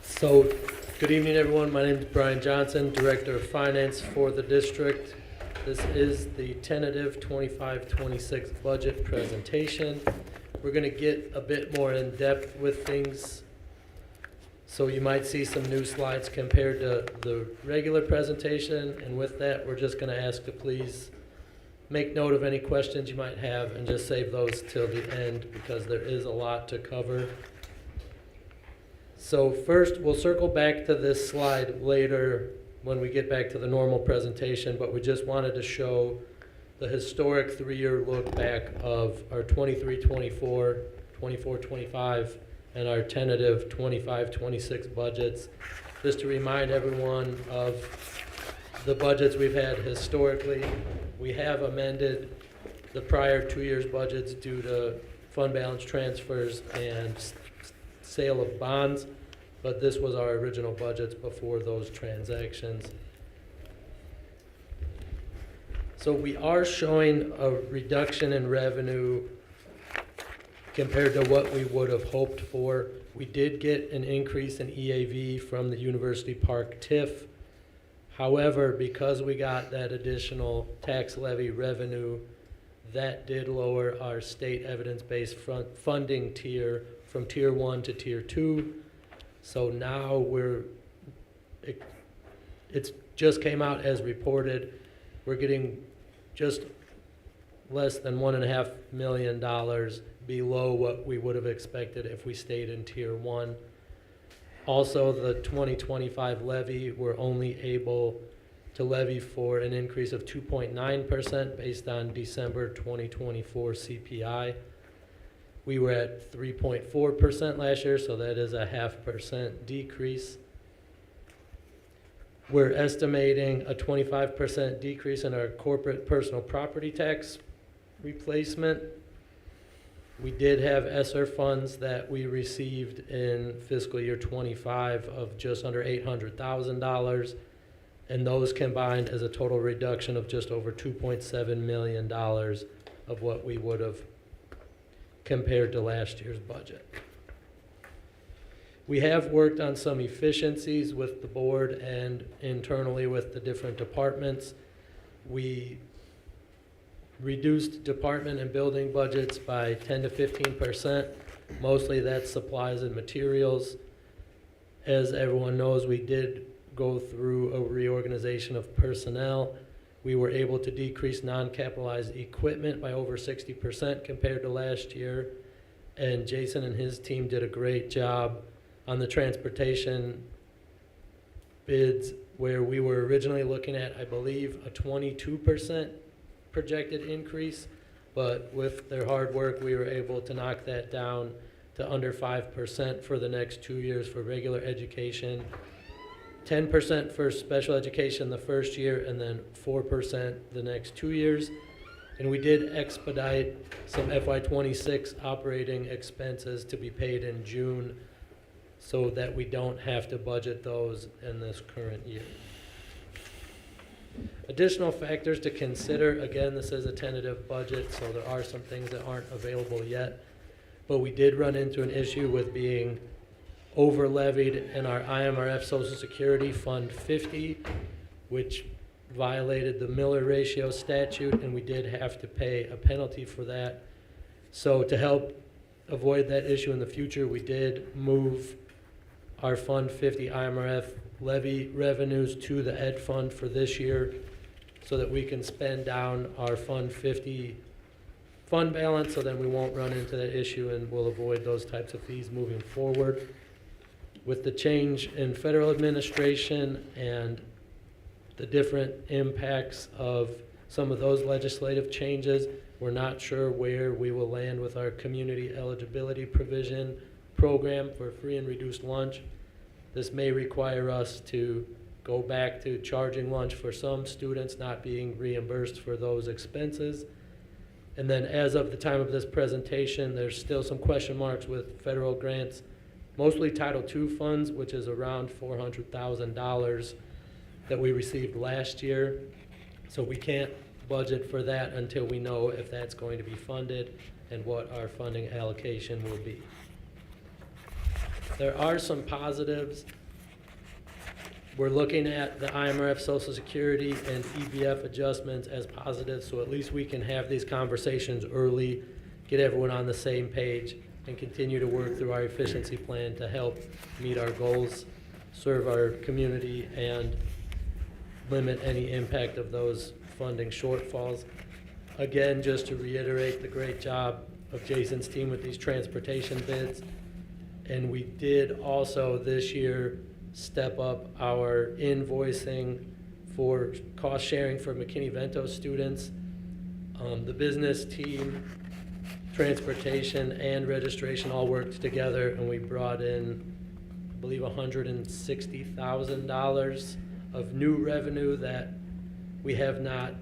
So, good evening, everyone. My name is Brian Johnson, Director of Finance for the district. This is the tentative 25-26 budget presentation. We're going to get a bit more in depth with things. So you might see some new slides compared to the regular presentation. And with that, we're just going to ask to please make note of any questions you might have and just save those till the end because there is a lot to cover. So first, we'll circle back to this slide later when we get back to the normal presentation, but we just wanted to show the historic three-year look back of our 23-24, 24-25, and our tentative 25-26 budgets, just to remind everyone of the budgets we've had historically. We have amended the prior 2 years' budgets due to fund balance transfers and sale of bonds, but this was our original budgets before those transactions. So we are showing a reduction in revenue compared to what we would have hoped for. We did get an increase in EAV from the University Park TIF. However, because we got that additional tax levy revenue, that did lower our state evidence-based funding tier from tier 1 to tier 2. So now it's just came out as reported. We're getting just less than $1.5 million below what we would have expected if we stayed in tier 1. Also, the 2025 levy, we're only able to levy for an increase of 2.9% based on December 2024 CPI. We were at 3.4% last year, so that is a 0.5% decrease. We're estimating a 25% decrease in our corporate personal property tax replacement. We did have ESSER funds that we received in fiscal year 25 of just under $800,000, and those combined as a total reduction of just over $2.7 million of what we would have compared to last year's budget. We have worked on some efficiencies with the board and internally with the different departments. We reduced department and building budgets by 10 to 15%. Mostly that's supplies and materials. As everyone knows, we did go through a reorganization of personnel. We were able to decrease non-capitalized equipment by over 60% compared to last year. And Jason and his team did a great job on the transportation bids, where we were originally looking at, I believe, a 22% projected increase, but with their hard work, we were able to knock that down to under 5% for the next 2 years for regular education, 10% for special education the first year, and then 4% the next 2 years. And we did expedite some FY26 operating expenses to be paid in June so that we don't have to budget those in this current year. Additional factors to consider, again, this is a tentative budget, so there are some things that aren't available yet, but we did run into an issue with being over levied in our IMRF Social Security Fund 50, which violated the Miller ratio statute, and we did have to pay a penalty for that. So to help avoid that issue in the future, we did move our Fund 50 IMRF levy revenues to the Ed Fund for this year so that we can spend down our Fund 50 fund balance, so then we won't run into that issue and we'll avoid those types of fees moving forward. With the change in federal administration and the different impacts of some of those legislative changes, we're not sure where we will land with our community eligibility provision program for free and reduced lunch. This may require us to go back to charging lunch for some students, not being reimbursed for those expenses. And then as of the time of this presentation, there's still some question marks with federal grants, mostly Title II funds, which is around $400,000 that we received last year. So we can't budget for that until we know if that's going to be funded and what our funding allocation will be. There are some positives. We're looking at the IMRF Social Security and EBF adjustments as positives, so at least we can have these conversations early, get everyone on the same page, and continue to work through our efficiency plan to help meet our goals, serve our community, and limit any impact of those funding shortfalls. Again, just to reiterate the great job of Jason's team with these transportation bids. And we did also this year step up our invoicing for cost sharing for McKinney-Vento students. The business team, transportation, and registration all worked together, and we brought in, I believe, $160,000 of new revenue that we have not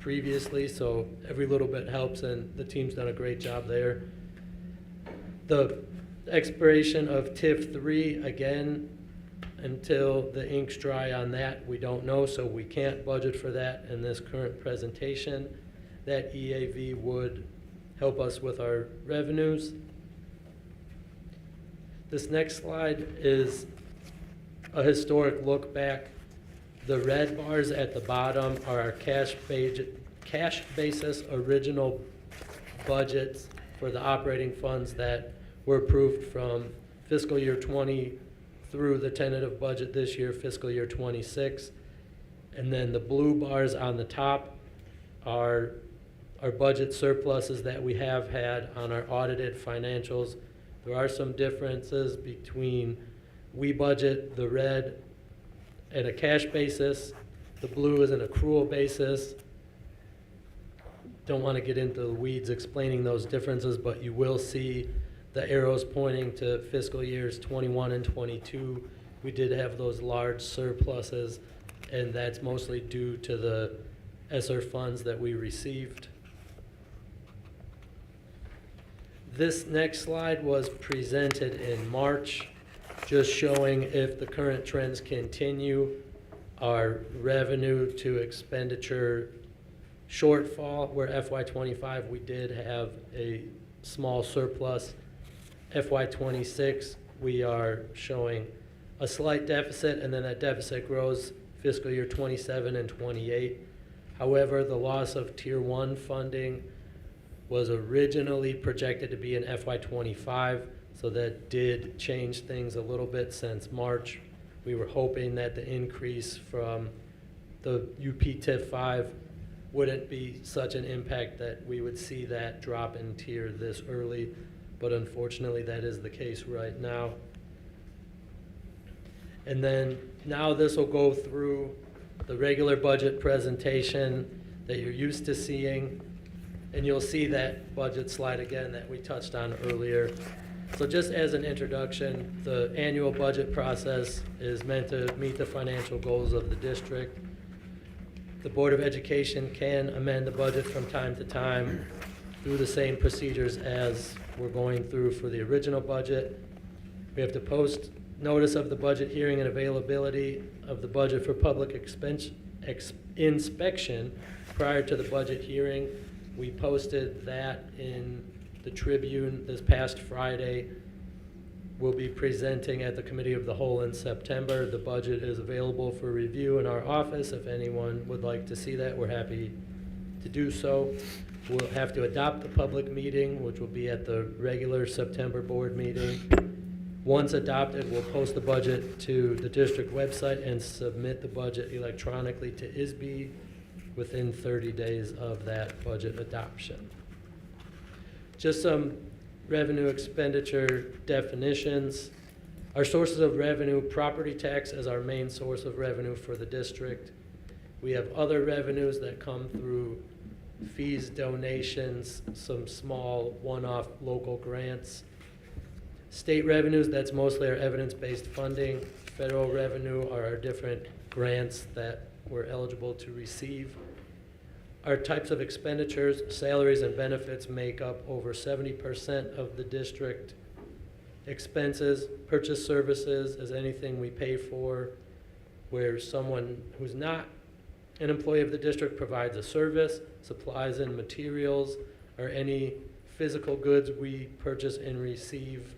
previously, so every little bit helps, and the team's done a great job there. The expiration of TIF 3, again, until the ink's dry on that, we don't know, so we can't budget for that in this current presentation. That EAV would help us with our revenues. This next slide is a historic look back. The red bars at the bottom are our cash basis original budgets for the operating funds that were approved from fiscal year 20 through the tentative budget this year, fiscal year 26. And then the blue bars on the top are our budget surpluses that we have had on our audited financials. There are some differences between we budget the red at a cash basis, the blue is an accrual basis. Don't want to get into the weeds explaining those differences, but you will see the arrows pointing to fiscal years 21 and 22. We did have those large surpluses, and that's mostly due to the ESSER funds that we received. This next slide was presented in March, just showing if the current trends continue, our revenue to expenditure shortfall, where FY25 we did have a small surplus. FY26 we are showing a slight deficit, and then that deficit grows fiscal year 27 and 28. However, the loss of Tier 1 funding was originally projected to be in FY25, so that did change things a little bit since March. We were hoping that the increase from the UP TIF 5 wouldn't be such an impact that we would see that drop in tier this early, but unfortunately that is the case right now. And then now this will go through the regular budget presentation that you're used to seeing, and you'll see that budget slide again that we touched on earlier. So just as an introduction, the annual budget process is meant to meet the financial goals of the district. The Board of Education can amend the budget from time to time through the same procedures as we're going through for the original budget. We have to post notice of the budget hearing and availability of the budget for public inspection prior to the budget hearing. We posted that in the Tribune this past Friday. We'll be presenting at the Committee of the Whole in September. The budget is available for review in our office. If anyone would like to see that, we're happy to do so. We'll have to adopt the public meeting, which will be at the regular September board meeting. Once adopted, we'll post the budget to the district website and submit the budget electronically to ISB within 30 days of that budget adoption. Just some revenue expenditure definitions. Our sources of revenue: property tax as our main source of revenue for the district. We have other revenues that come through fees, donations, some small one-off local grants. State revenues, that's mostly our evidence-based funding. Federal revenue are our different grants that we're eligible to receive. Our types of expenditures: salaries and benefits make up over 70% of the district expenses. Purchase services is anything we pay for where someone who's not an employee of the district provides a service. Supplies and materials are any physical goods we purchase and receive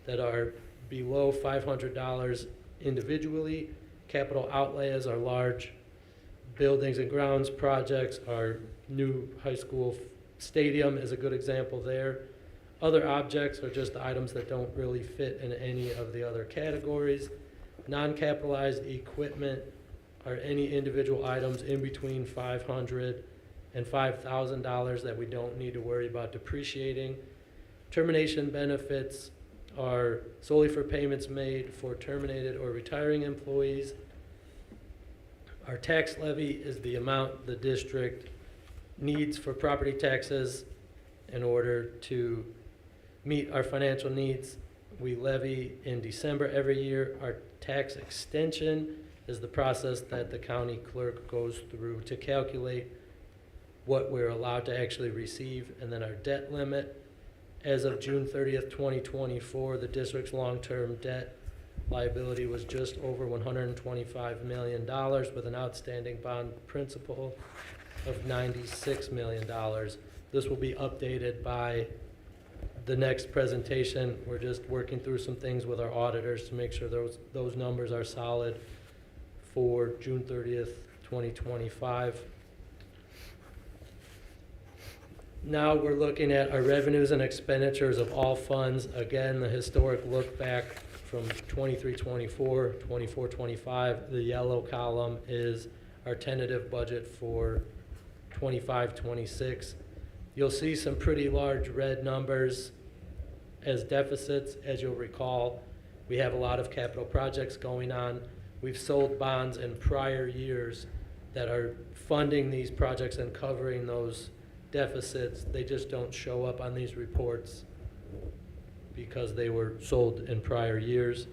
that are below $500 individually. Capital outlays are large buildings and grounds projects. Our new high school stadium is a good example there. Other objects are just the items that don't really fit in any of the other categories. Non-capitalized equipment are any individual items in between $500 and $5,000 that we don't need to worry about depreciating. Termination benefits are solely for payments made for terminated or retiring employees. Our tax levy is the amount the district needs for property taxes in order to meet our financial needs. We levy in December every year. Our tax extension is the process that the county clerk goes through to calculate what we're allowed to actually receive. And then our debt limit: as of June 30th, 2024, the district's long-term debt liability was just over $125 million with an outstanding bond principal of $96 million. This will be updated by the next presentation. We're just working through some things with our auditors to make sure those numbers are solid for June 30th, 2025. Now we're looking at our revenues and expenditures of all funds. Again, the historic look back from 23-24, 24-25. The yellow column is our tentative budget for 25-26. You'll see some pretty large red numbers as deficits. As you'll recall, we have a lot of capital projects going on. We've sold bonds in prior years that are funding these projects and covering those deficits. They just don't show up on these reports because they were sold in prior years.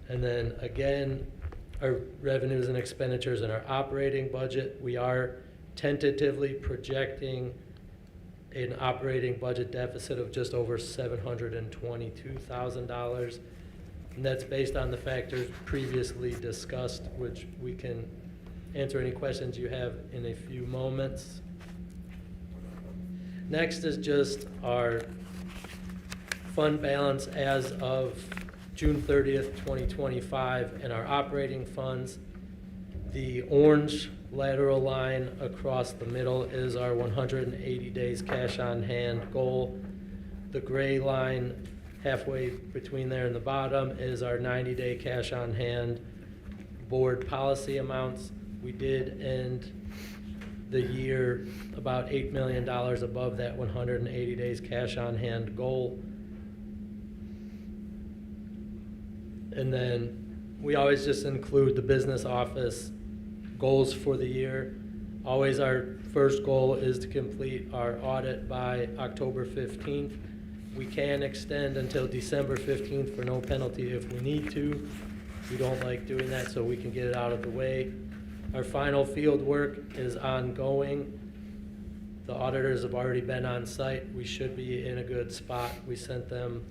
And then again, our revenues and expenditures in our operating budget, we are tentatively projecting an operating budget deficit of just over $722,000. And that's based on the factors previously discussed, which we can answer any questions you have in a few moments. Next is just our fund balance as of June 30th, 2025, and our operating funds. The orange lateral line across the middle is our 180 days cash on hand goal. The gray line halfway between there and the bottom is our 90-day cash on hand board policy amounts. We did end the year about $8 million above that 180 days cash on hand goal. And then we always just include the business office goals for the year. Always our first goal is to complete our audit by October 15th. We can extend until December 15th for no penalty if we need to. We don't like doing that, so we can get it out of the way. Our final field work is ongoing. The auditors have already been on site. We should be in a good spot. We sent them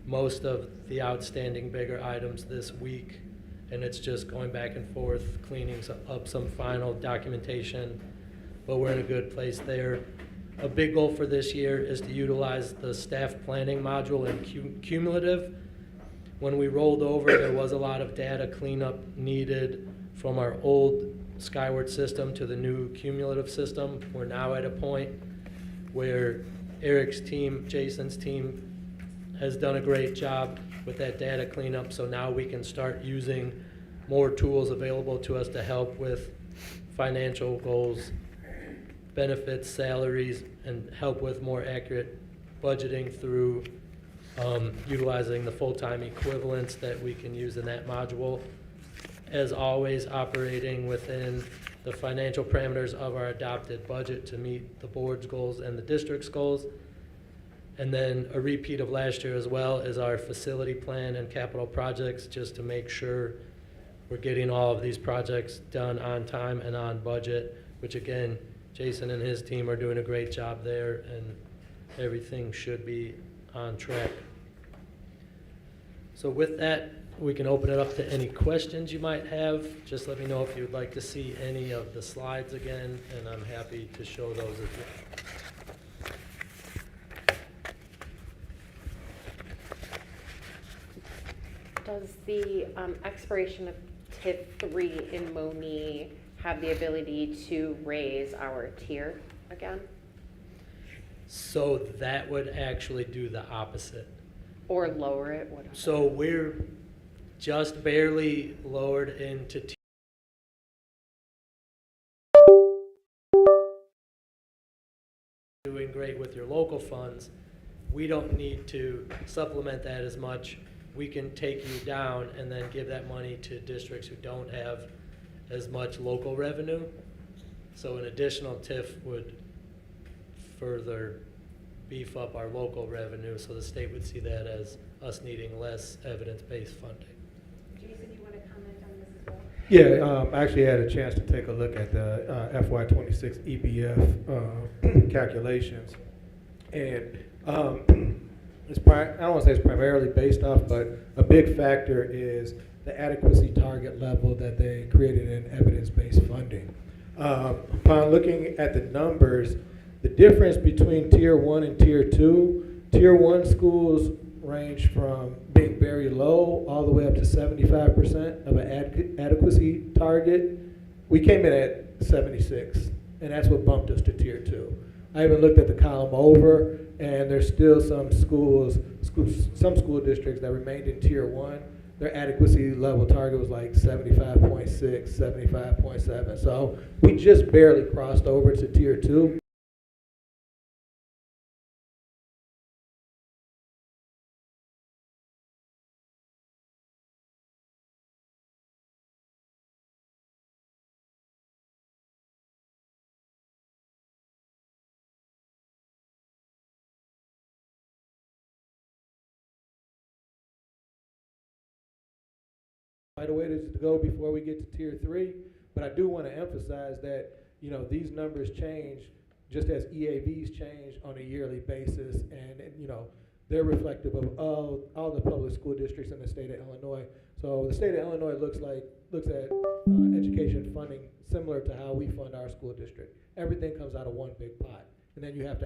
most of the outstanding bigger items this week, and it's just going back and forth, cleaning up some final documentation, but we're in a good place there. A big goal for this year is to utilize the staff planning module in cumulative. When we rolled over, there was a lot of data cleanup needed from our old Skyward system to the new cumulative system. We're now at a point where Eric's team, Jason's team, has done a great job with that data cleanup, so now we can start using more tools available to us to help with financial goals, benefits, salaries, and help with more accurate budgeting through utilizing the full-time equivalents that we can use in that module. As always, operating within the financial parameters of our adopted budget to meet the board's goals and the district's goals. And then a repeat of last year as well is our facility plan and capital projects, just to make sure we're getting all of these projects done on time and on budget, which again, Jason and his team are doing a great job there, and everything should be on track. So with that, we can open it up to any questions you might have. Just let me know if you would like to see any of the slides again, and I'm happy to show those as well. Does the expiration of TIF 3 in Monee have the ability to raise our tier again? So that would actually do the opposite. Or lower it? Whatever. So we're just barely lowered into tier. Doing great with your local funds. We don't need to supplement that as much. We can take you down and then give that money to districts who don't have as much local revenue. So an additional TIF would further beef up our local revenue, so the state would see that as us needing less evidence-based funding. Jason, you want to comment on this as well? Yeah, I actually had a chance to take a look at the FY26 EBF calculations, and I don't want to say it's primarily based off, but a big factor is the adequacy target level that they created in evidence-based funding. Upon looking at the numbers, the difference between Tier 1 and Tier 2, Tier 1 schools range from being very low all the way up to 75% of an adequacy target. We came in at 76, and that's what bumped us to Tier 2. I even looked at the column over, and there's still some school districts that remained in Tier 1. Their adequacy level target was like 75.6, 75.7. So we just barely crossed over to Tier 2. Quite a way to go before we get to Tier 3, but I do want to emphasize that these numbers change just as EAVs change on a yearly basis, and you know, they're reflective of all the public school districts in the state of Illinois. So the state of Illinois looks at education funding similar to how we fund our school district. Everything comes out of one big pot, and then you have to